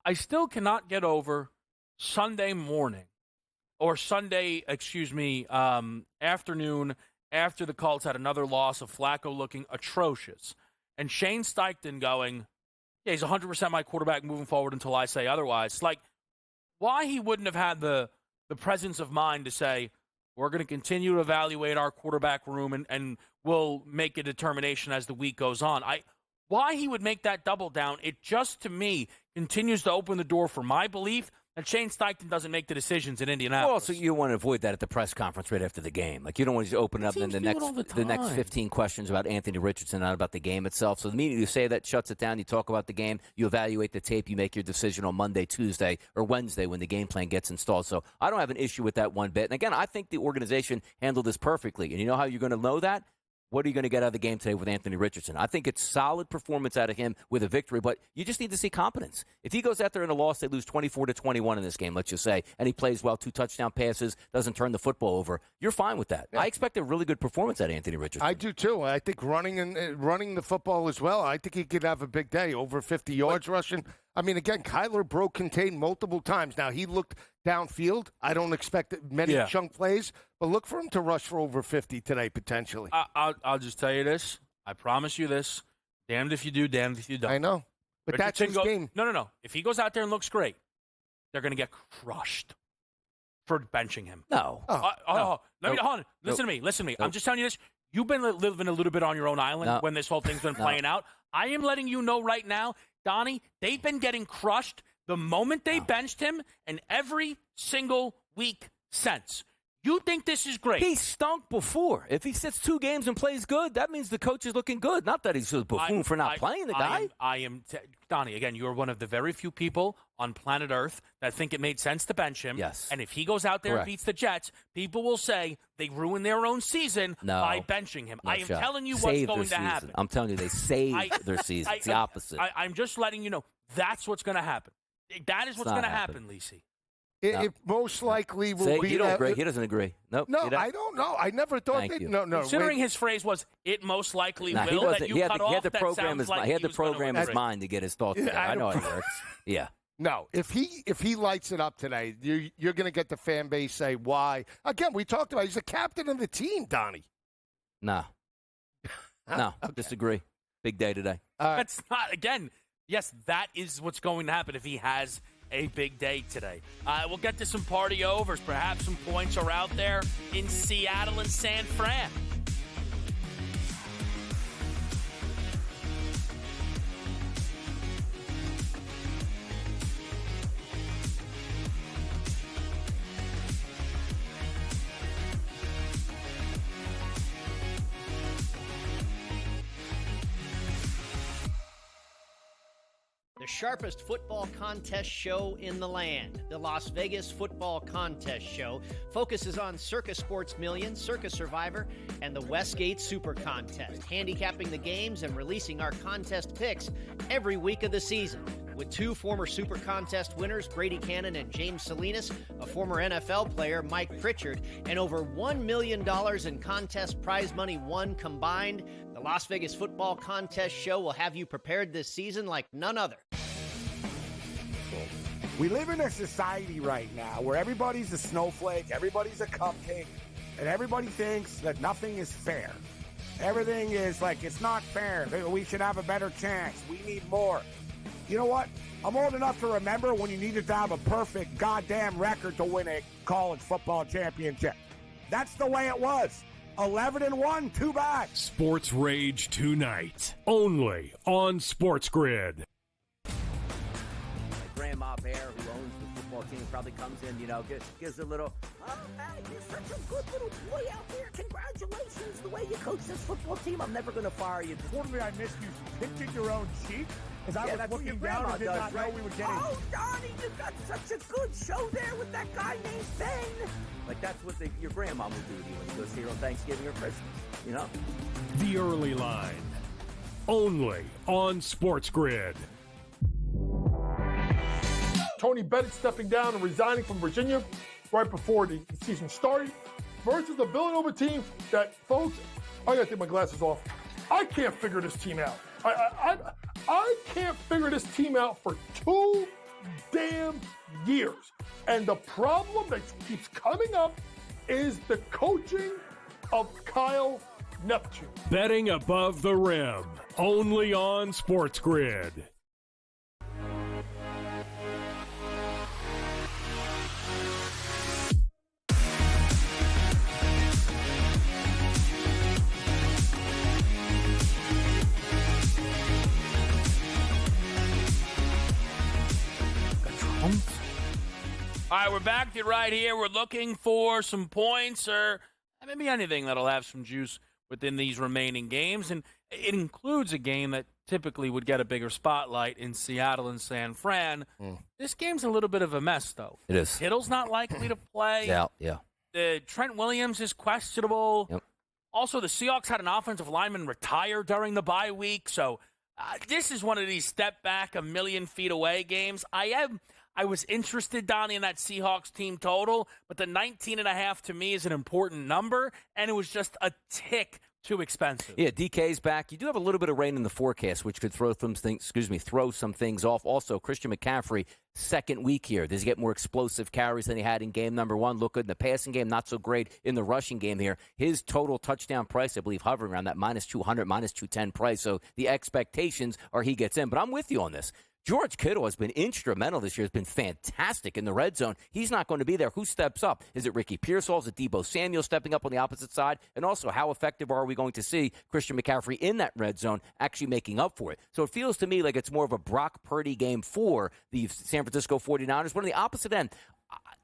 I still cannot get over Sunday morning. Or Sunday, afternoon, after the Colts had another loss of Flacco looking atrocious. And Shane Steichen going, yeah, he's 100% my quarterback moving forward until I say otherwise. Like, why he wouldn't have had the presence of mind to say, we're going to continue to evaluate our quarterback room and we'll make a determination as the week goes on. Why he would make that double down, it just, to me, continues to open the door for my belief and Shane Steichen doesn't make the decisions in Indianapolis. Well, also, you want to avoid that at the press conference right after the game. Like, you don't want to just open up and the next 15 questions about Anthony Richardson, not about the game itself. So the minute you say that, shuts it down. You talk about the game. You evaluate the tape. You make your decision on Monday, Tuesday, or Wednesday when the game plan gets installed. So I don't have an issue with that one bit. And again, I think the organization handled this perfectly. And you know how you're going to know that? What are you going to get out of the game today with Anthony Richardson? I think it's solid performance out of him with a victory, but you just need to see competence. If he goes out there in a loss, they lose 24-21 in this game, let's just say, and he plays well, 2 touchdown passes, doesn't turn the football over, you're fine with that. Yeah. I expect a really good performance out of Anthony Richardson. I do, too. I think running the football as well, I think he could have a big day, over 50 yards rushing. I mean, again, Kyler broke contain multiple times. Now, he looked downfield. I don't expect many chunk plays, but look for him to rush for over 50 today, potentially. I'll just tell you this. I promise you this. Damned if you do, damned if you don't. I know. But that's his game. No. If he goes out there and looks great, they're going to get crushed for benching him. No. Listen to me. I'm just telling you this. You've been living a little bit on your own island when this whole thing's been playing out. I am letting you know right now, Donnie, they've been getting crushed the moment they benched him and every single week since. You think this is great? He stunk before. If he sits 2 games and plays good, that means the coach is looking good. Not that he's a buffoon for not playing the guy. Donnie, again, you're one of the very few people on planet Earth that think it made sense to bench him. Yes. And if he goes out there and beats the Jets, people will say they ruined their own season by benching him. I am telling you what's going to happen. I'm telling you, they saved their season. It's the opposite. I'm just letting you know that's what's going to happen. That is what's going to happen, Lisi. It most likely will be. You don't agree. He doesn't agree. Nope. No, I don't know. I never thought that. No. Considering his phrase was, "It most likely will," that you cut off. He had to program his mind to get his thoughts together. I know how it works. Yeah. No, if he lights it up today, you're going to get the fan base say why. Again, we talked about he's the captain of the team, Donnie. No, disagree. Big day today. That's not again. Yes, that is what's going to happen if he has a big day today. We'll get to some party overs. Perhaps some points are out there in Seattle and San Fran. The sharpest football contest show in the land, the Las Vegas Football Contest Show, focuses on Circa Sports Million, Circa Survivor, and the Westgate Super Contest, handicapping the games and releasing our contest picks every week of the season. With two former Super Contest winners, Brady Cannon and James Salinas, a former NFL player, Mike Pritchard, and over $1 million in contest prize money won combined, the Las Vegas Football Contest Show will have you prepared this season like none other. We live in a society right now where everybody's a snowflake, everybody's a cupcake, and everybody thinks that nothing is fair. Everything is like, it's not fair. We should have a better chance. We need more. You know what? I'm old enough to remember when you needed to have a perfect goddamn record to win a college football championship. That's the way it was. 11-1, too bad. Sports Rage tonight, only on SportsGrid. Grandma Bear, who owns the football team, probably comes in, gives a little, oh, man, you're such a good little boy out there. Congratulations, the way you coach this football team. I'm never going to fire you. Totally, I missed you pinching your own cheek as I was looking down and did not know we were getting. Oh, Donnie, you got such a good show there with that guy named Ben. Like, that's what your grandma would do to you when you go see her on Thanksgiving or Christmas, The Early Line, only on SportsGrid. Tony Bennett stepping down and resigning from Virginia right before the season started versus the Villanova team that, folks, I got to take my glasses off. I can't figure this team out. I can't figure this team out for 2 damn years. And the problem that keeps coming up is the coaching of Kyle Neptune. Betting above the rim, only on SportsGrid. All right, we're back to right here. We're looking for some points or maybe anything that'll have some juice within these remaining games. And it includes a game that typically would get a bigger spotlight in Seattle and San Fran. This game's a little bit of a mess, though. It is. Kittle's not likely to play. Yeah. Trent Williams is questionable. Yep. Also, the Seahawks had an offensive lineman retire during the bye week. So this is one of these step back a million feet away games. I was interested, Donnie, in that Seahawks team total, but the 19.5 to me is an important number, and it was just a tick too expensive. Yeah, DK's back. You do have a little bit of rain in the forecast, which could throw some things off. Also, Christian McCaffrey, second week here. Does he get more explosive carries than he had in game number one? Look good in the passing game, not so great in the rushing game here. His total touchdown price, I believe, hovering around that -200, -210 price. So the expectations are he gets in. But I'm with you on this. George Kittle has been instrumental this year, has been fantastic in the red zone. He's not going to be there. Who steps up? Is it Ricky Pearsall? Is it Deebo Samuel stepping up on the opposite side? And also, how effective are we going to see Christian McCaffrey in that red zone actually making up for it? So it feels to me like it's more of a Brock Purdy game for the San Francisco 49ers. But on the opposite end,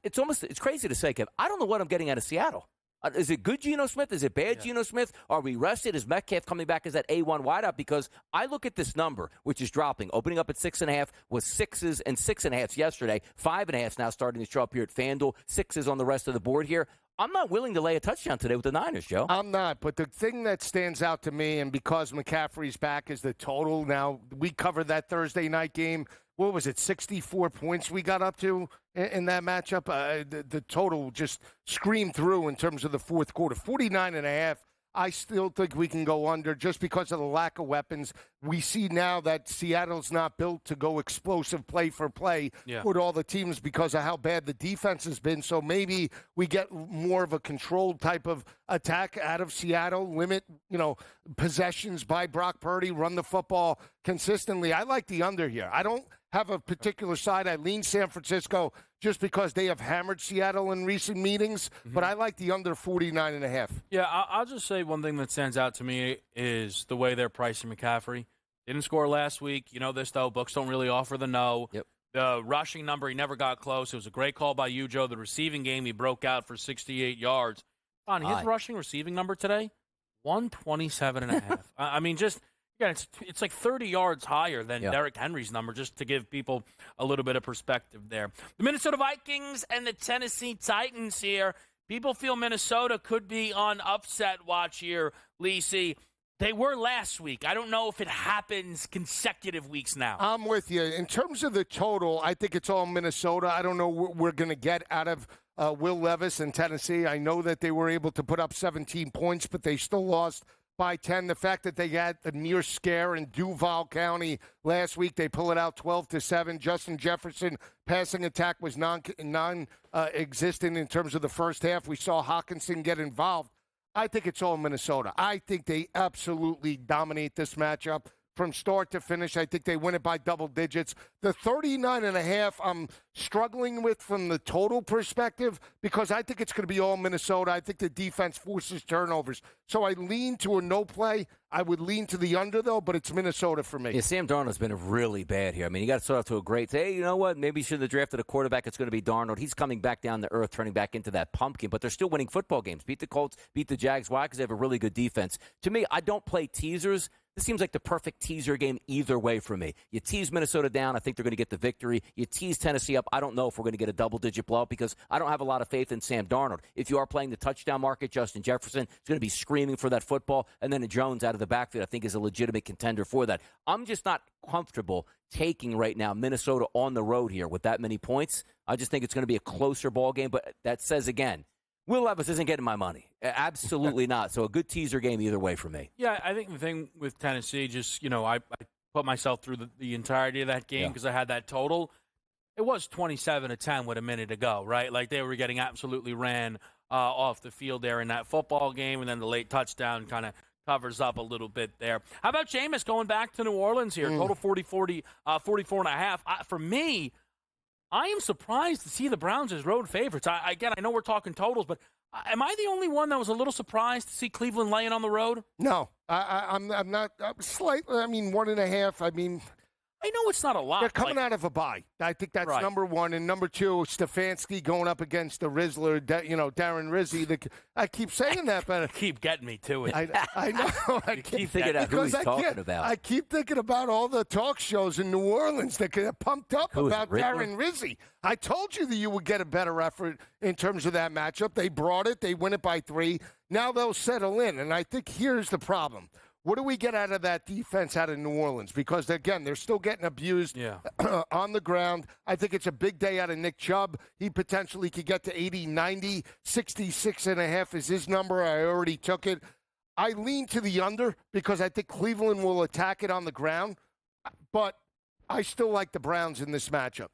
it's crazy to say, Kev, I don't know what I'm getting out of Seattle. Is it good Geno Smith? Is it bad Geno Smith? Are we rested? Is Metcalf coming back as that A1 wideout? Because I look at this number, which is dropping, opening up at 6.5, was 6s and 6.5s yesterday, 5.5s now starting to show up here at FanDuel, 6s on the rest of the board here. I'm not willing to lay a touchdown today with the Niners, Joe. I'm not, but the thing that stands out to me, and because McCaffrey's back, is the total. Now, we covered that Thursday night game. What was it, 64 points we got up to in that matchup? The total just screamed through in terms of the fourth quarter. 49.5. I still think we can go under just because of the lack of weapons. We see now that Seattle's not built to go explosive play for play with all the teams because of how bad the defense has been. So maybe we get more of a controlled type of attack out of Seattle, limit, possessions by Brock Purdy, run the football consistently. I like the under here. I don't have a particular side. I lean San Francisco just because they have hammered Seattle in recent meetings, but I like the under 49.5. Yeah, I'll just say one thing that stands out to me is the way they're pricing McCaffrey. Didn't score last week. You know this, though. Books don't really offer the no. Yep. The rushing number, he never got close. It was a great call by you, Joe. The receiving game, he broke out for 68 yards. On his rushing receiving number today, 127.5. I mean, just again, it's like 30 yards higher than Derrick Henry's number, just to give people a little bit of perspective there. The Minnesota Vikings and the Tennessee Titans here. People feel Minnesota could be on upset watch here, Lisi. They were last week. I don't know if it happens consecutive weeks now. I'm with you. In terms of the total, I think it's all Minnesota. I don't know what we're going to get out of Will Levis in Tennessee. I know that they were able to put up 17 points, but they still lost by 10. The fact that they had a near scare in Duval County last week, they pull it out 12-7. Justin Jefferson passing attack was non-existent in terms of the first half. We saw Hawkinson get involved. I think it's all Minnesota. I think they absolutely dominate this matchup from start to finish. I think they win it by double digits. The 39.5 I'm struggling with from the total perspective because I think it's going to be all Minnesota. I think the defense forces turnovers. So I lean to a no play. I would lean to the under, though, but it's Minnesota for me. Yeah, Sam Darnold's been really bad here. I mean, you got to start off to a great, hey, you know what? Maybe you should have drafted a quarterback. It's going to be Darnold. He's coming back down to earth, turning back into that pumpkin, but they're still winning football games. Beat the Colts, beat the Jags. Why? Because they have a really good defense. To me, I don't play teasers. This seems like the perfect teaser game either way for me. You tease Minnesota down, I think they're going to get the victory. You tease Tennessee up, I don't know if we're going to get a double-digit blowout because I don't have a lot of faith in Sam Darnold. If you are playing the touchdown market, Justin Jefferson is going to be screaming for that football, and then Jones out of the backfield I think is a legitimate contender for that. I'm just not comfortable taking right now Minnesota on the road here with that many points. I just think it's going to be a closer ball game, but that says again, Will Levis isn't getting my money. Absolutely not. So a good teaser game either way for me. Yeah, I think the thing with Tennessee, just, I put myself through the entirety of that game because I had that total. It was 27-10 with a minute to go, right? Like they were getting absolutely ran off the field there in that football game, and then the late touchdown kind of covers up a little bit there. How about Jameis going back to New Orleans here? Total 44.5. For me, I am surprised to see the Browns as road favorites. I know we're talking totals, but am I the only one that was a little surprised to see Cleveland laying on the road? No, I'm not. Slightly. I mean, 1.5. I mean, I know it's not a lot. They're coming out of a bye. I think that's right. Number one. And number two, Stefanski going up against the Rizzler, Darren Rizzi. I keep saying that, but keep getting me to it. I know. I keep thinking of who he's talking about. I keep thinking about all the talk shows in New Orleans that get pumped up about Darren Rizzi. I told you that you would get a better effort in terms of that matchup. They brought it. They win it by 3. Now they'll settle in. And I think here's the problem. What do we get out of that defense out of New Orleans? Because, again, they're still getting abused on the ground. I think it's a big day out of Nick Chubb. He potentially could get to 80, 90, 66.5 is his number. I already took it. I lean to the under because I think Cleveland will attack it on the ground. But I still like the Browns in this matchup.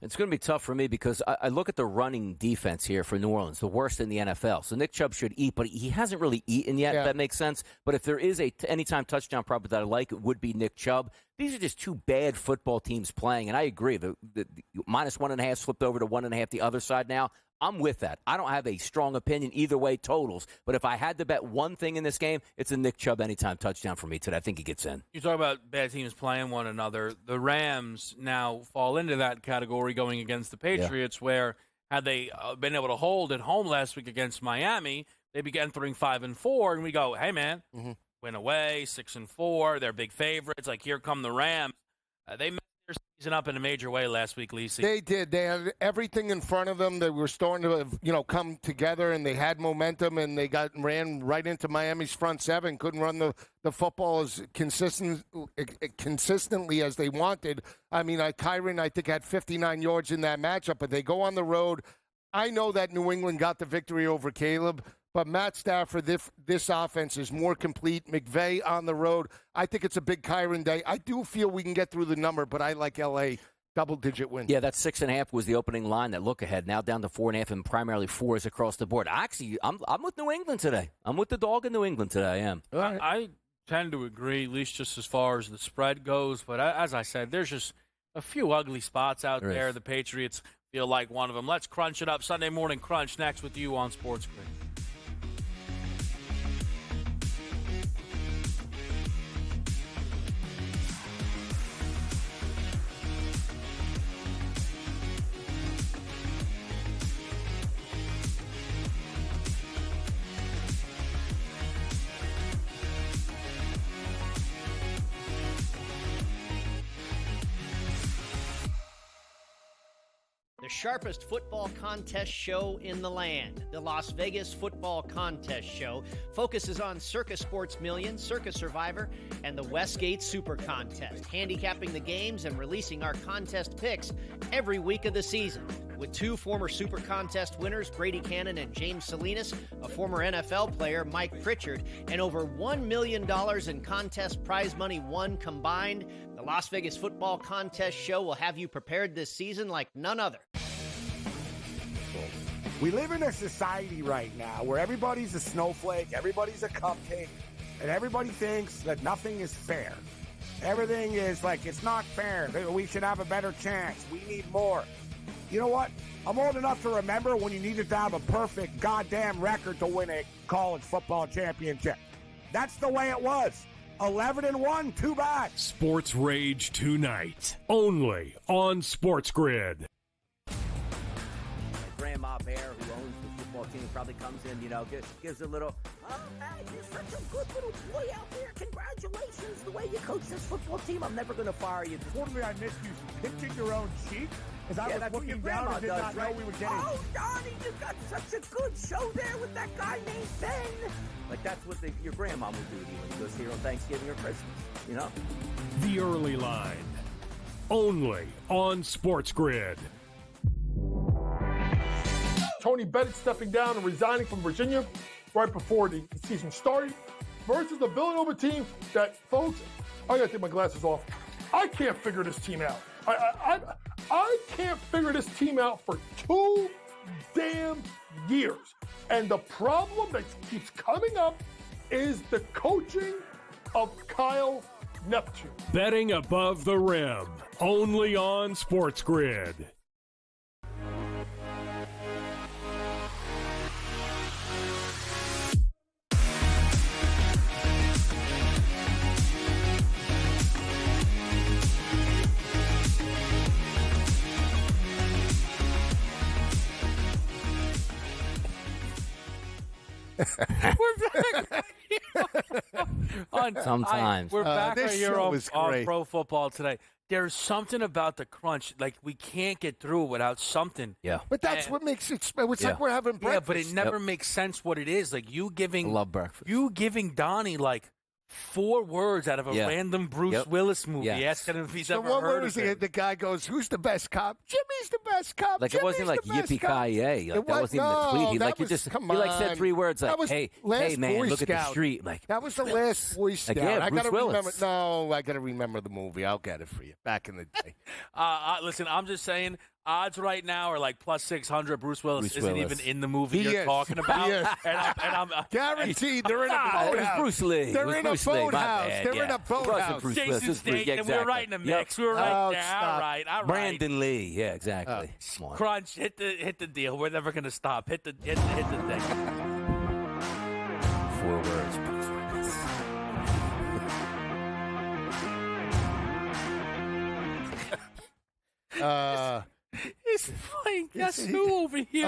It's going to be tough for me because I look at the running defense here for New Orleans, the worst in the NFL. So Nick Chubb should eat, but he hasn't really eaten yet, if that makes sense. But if there is a anytime touchdown prop that I like, it would be Nick Chubb. These are just two bad football teams playing, and I agree. The minus 1.5 flipped over to 1.5 the other side now. I'm with that. I don't have a strong opinion either way totals, but if I had to bet one thing in this game, it's a Nick Chubb anytime touchdown for me today. I think he gets in. You talk about bad teams playing one another. The Rams now fall into that category going against the Patriots, where had they been able to hold at home last week against Miami, they began entering 5-4, and we go, hey, man, win away, 6-4. They're big favorites. Like, here come the Rams. They messed their season up in a major way last week, Lisi. They did. They had everything in front of them. They were starting to, come together, and they had momentum, and they ran right into Miami's front seven. Couldn't run the football as consistently as they wanted. I mean, Kyron, I think, had 59 yards in that matchup, but they go on the road. I know that New England got the victory over Caleb, but Matt Stafford, this offense is more complete. McVay on the road. I think it's a big Kyron day. I do feel we can get through the number, but I like L.A. double-digit win. Yeah, that 6.5 was the opening line, that look ahead. Now down to 4.5 and primarily 4s across the board. Actually, I'm with New England today. I'm with the dog in New England today. I am. I tend to agree, at least just as far as the spread goes. But as I said, there's just a few ugly spots out There there. is. The Patriots feel like one of them. Let's crunch it up. Sunday Morning Crunch next with you on SportsGrid. The sharpest football contest show in the land, the Las Vegas Football Contest Show, focuses on Circus Sports Million, Circus Survivor, and the Westgate Super Contest, handicapping the games and releasing our contest picks every week of the season. With two former Super Contest winners, Brady Cannon and James Salinas, a former NFL player, Mike Pritchard, and over $1 million in contest prize money won combined, the Las Vegas Football Contest Show will have you prepared this season like none other. We live in a society right now where everybody's a snowflake, everybody's a cupcake, and everybody thinks that nothing is fair. Everything is like, it's not fair. We should have a better chance. We need more. You know what? I'm old enough to remember when you needed to have a perfect goddamn record to win a college football championship. That's the way it was. 11-1, too bad. Sports Rage tonight, only on SportsGrid. Grandma Bear, who owns the football team, probably comes in, gives a little, oh, hey, you're such a good little boy out there. Congratulations, the way you coach this football team. I'm never going to fire you. Totally, I missed you. Pinching your own cheek? Because I was that's what your looking down grandma and did does, not know right? we were getting... Oh, Donnie, you got such a good show there with that guy named Ben. Like, that's what your grandma would do to you when you go see her on Thanksgiving or Christmas, The Early Line, only on SportsGrid. Tony Bennett stepping down and resigning from Virginia right before the season started versus the Villanova team that, folks, I gotta take my glasses off. I can't figure this team out. I can't figure this team out for 2 damn years. And the problem that keeps coming up is the coaching of Kyle Neptune. Betting above the rim, only on SportsGrid. We're back. Sometimes. We're back this right here show on is great. Pro Football Today. There's something about the crunch, like we can't get through it without something. Yeah. But that's what makes it. It's like we're having breakfast. Yeah, but it never makes sense what it is. Like you giving, I love breakfast. You giving Donnie like 4 words out of a random Bruce Willis movie. Asking him if he's So ever one heard word of is it. the guy goes, "Who's the best cop? Jimmy's the best cop." Like, it wasn't like yippee-ki-yay. Like, that wasn't even the tweet. He, like, you just, come he, like, said on. 3 words like, That was hey, last man, Boy look at the Scout. street. Like, That was the last Boy Scout. yeah, I Bruce gotta Willis. remember. No, I got to remember the movie. I'll get it for you. Back in the day. Listen, I'm just saying, odds right now are like plus 600. Bruce Willis isn't even in the movie He you're is. talking about. He is. And I'm Guaranteed, they're in a it was boathouse. Bruce Lee. They're It was in a Bruce Lee. My boathouse. bad, They're in yeah. a boathouse. It wasn't Bruce Willis. Jason It was Bruce- Statham. exactly. We're right in the mix. Yep. We're right Oh, there. stop. All right. Brandon Lee. Yeah, exactly. Come on. Crunch, hit the deal. We're never gonna stop. Hit the thing. 4 words. Bruce Willis. He's playing Guess Who over here.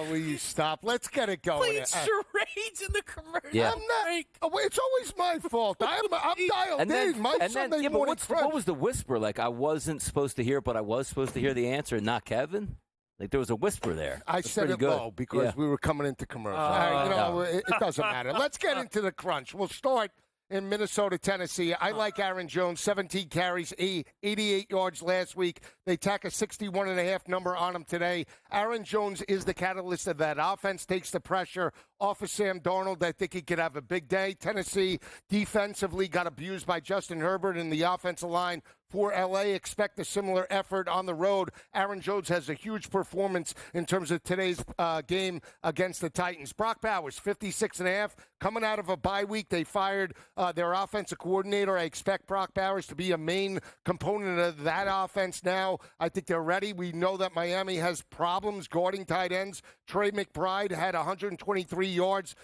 Will you stop? Let's get it going. Playing charades in the commercial. Yeah. I'm not. It's always my fault. I'm dialed in. My Sunday but morning what was the whisper? Like, I wasn't supposed to hear, but I was supposed to hear the answer, and not Kevin? Like, there was a whisper there. I That's said pretty it good. low because we were coming into commercial. It doesn't matter. Let's get into the crunch. We'll start in Minnesota, Tennessee. I like Aaron Jones, 17 carries, 88 yards last week. They tack a 61.5 number on him today. Aaron Jones is the catalyst of that offense, takes the pressure off of Sam Darnold. I think he could have a big day. Tennessee defensively got abused by Justin Herbert, and the offensive line for L.A. Expect a similar effort on the road. Aaron Jones has a huge performance in terms of today's game against the Titans. Brock Bowers, 56.5. Coming out of a bye week, they fired their offensive coordinator. I expect Brock Bowers to be a main component of that offense now. I think they're ready. We know that Miami has problems guarding tight ends. Trey McBride had 123 yards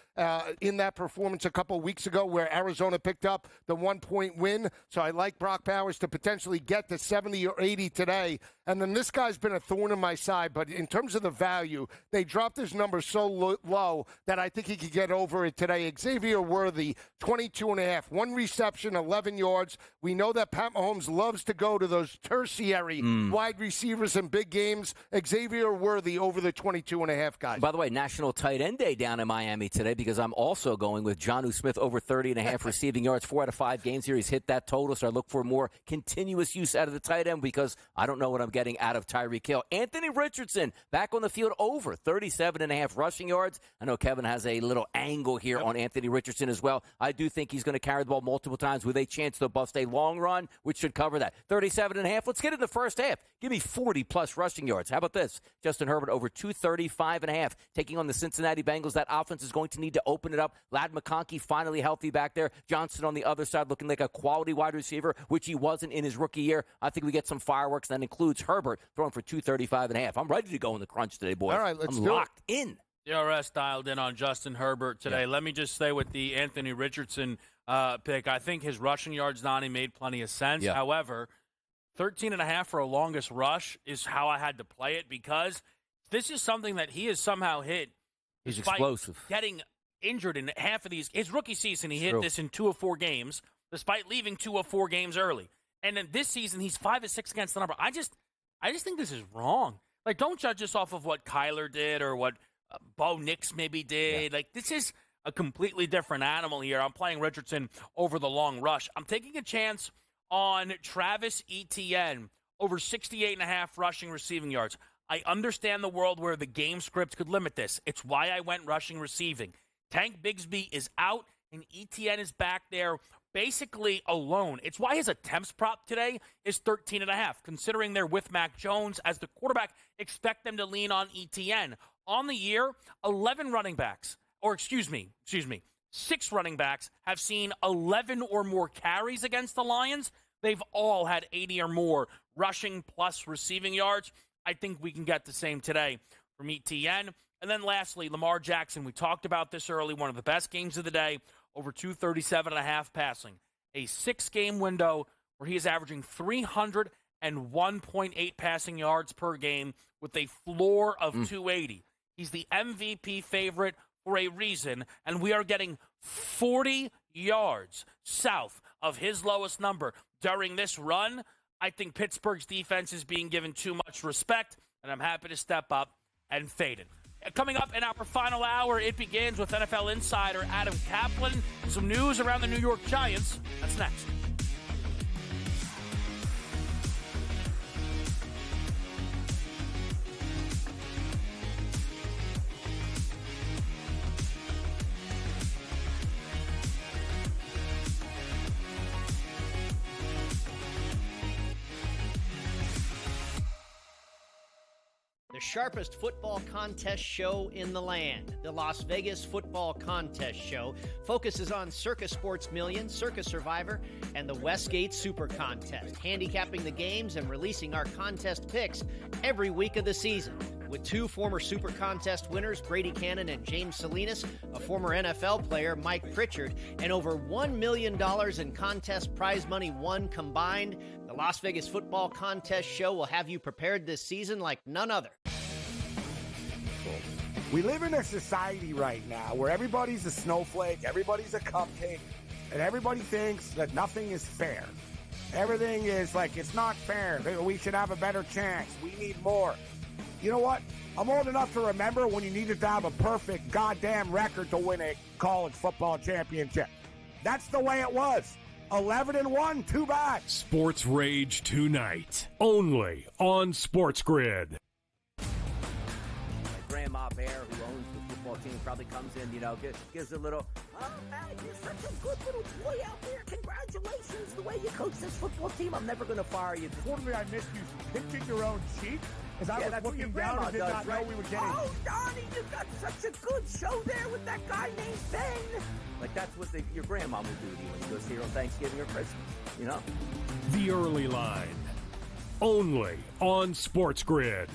in that performance a couple weeks ago where Arizona picked up the 1-point win. So I like Brock Bowers to potentially get to 70 or 80 today. And then this guy's been a thorn in my side. But in terms of the value, they dropped his number so low that I think he could get over it today. Xavier Worthy, 22.5. 1 reception, 11 yards. We know that Pat Mahomes loves to go to those tertiary wide receivers in big games. Xavier Worthy over the 22.5, guys. By the way, National Tight End Day down in Miami today because I'm also going with Jonnu Smith over 30.5 receiving yards. 4 out of 5 games here. He's hit that total, so I look for more continuous use out of the tight end because I don't know what I'm getting out of Tyreek Hill. Anthony Richardson back on the field over 37.5 rushing yards. I know Kevin has a little angle here on Anthony Richardson as well. I do think he's going to carry the ball multiple times with a chance to bust a long run, which should cover that. 37.5. Let's get in the first half. Give me 40-plus rushing yards. How about this? Justin Herbert over 235.5, taking on the Cincinnati Bengals. That offense is going to need to open it up. Lad McConkey finally healthy back there. Johnson on the other side looking like a quality wide receiver, which he wasn't in his rookie year. I think we get some fireworks. That includes Herbert throwing for 235.5. I'm ready to go in the crunch today, boys. All right, let's I'm do locked in. DRS dialed in on Justin Herbert today. Yeah. Let me just say with the Anthony Richardson pick, I think his rushing yards, Donnie, made plenty of sense. Yeah. However, 13.5 for a longest rush is how I had to play it because this is something that he has somehow hit. He's explosive. Getting injured in half of these. His rookie season, he hit this in 2 of 4 games, despite leaving 2 of 4 games early. And then this season, he's 5 of 6 against the number. I just think this is wrong. Like, don't judge us off of what Kyler did or what Bo Nix maybe did. Yeah. Like, this is a completely different animal here. I'm playing Richardson over the long rush. I'm taking a chance on Travis Etienne over 68.5 rushing receiving yards. I understand the world where the game script could limit this. It's why I went rushing receiving. Tank Bigsby is out, and Etienne is back there basically alone. It's why his attempts prop today is 13.5, considering they're with Mac Jones as the quarterback. Expect them to lean on Etienne. On the year, 11 running backs, or excuse me, 6 running backs have seen 11 or more carries against the Lions. They've all had 80 or more rushing plus receiving yards. I think we can get the same today from Etienne. And then lastly, Lamar Jackson. We talked about this early. One of the best games of the day, over 237.5 passing. A 6-game window where he is averaging 301.8 passing yards per game with a floor of 280. He's the MVP favorite for a reason, and we are getting 40 yards south of his lowest number during this run. I think Pittsburgh's defense is being given too much respect, and I'm happy to step up and fade it. Coming up in our final hour, it begins with NFL insider Adam Kaplan. Some news around the New York Giants. That's next. The sharpest football contest show in the land, the Las Vegas Football Contest Show, focuses on Circa Sports Million, Circa Survivor, and the Westgate Super Contest, handicapping the games and releasing our contest picks every week of the season. With 2 former Super Contest winners, Brady Cannon and James Salinas, a former NFL player, Mike Pritchard, and over $1 million in contest prize money won combined, the Las Vegas Football Contest Show will have you prepared this season like none other. We live in a society right now where everybody's a snowflake, everybody's a cupcake, and everybody thinks that nothing is fair. Everything is like, it's not fair. We should have a better chance. We need more. You know what? I'm old enough to remember when you needed to have a perfect goddamn record to win a college football championship. That's the way it was. 11-1, too bad. Sports Rage tonight, only on SportsGrid. Grandma Bear, who owns the football football team probably comes in, gives a little, oh, man, you're such a good little boy out there. Congratulations, the way you coach this football team. I'm never going to fire you. Quarterly, I missed you pinching your own cheek as I was looking down and did not know we were getting. Oh, Donnie, you got such a good show there with that guy named Ben. Like, that's what your grandma would do to you when you go see her on Thanksgiving or Christmas, The Early Line. Only on SportsGrid.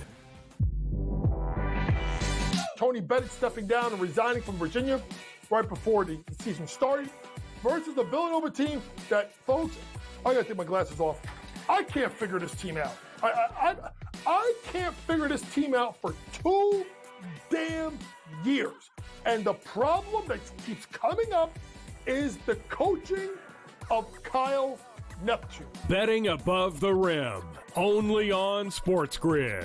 Tony Bennett stepping down and resigning from Virginia right before the season started versus the Villanova team that, folks, I got to take my glasses off. I can't figure this team out. I can't figure this team out for 2 damn years. And the problem that keeps coming up is the coaching of Kyle Neptune. Betting above the rim. Only on SportsGrid.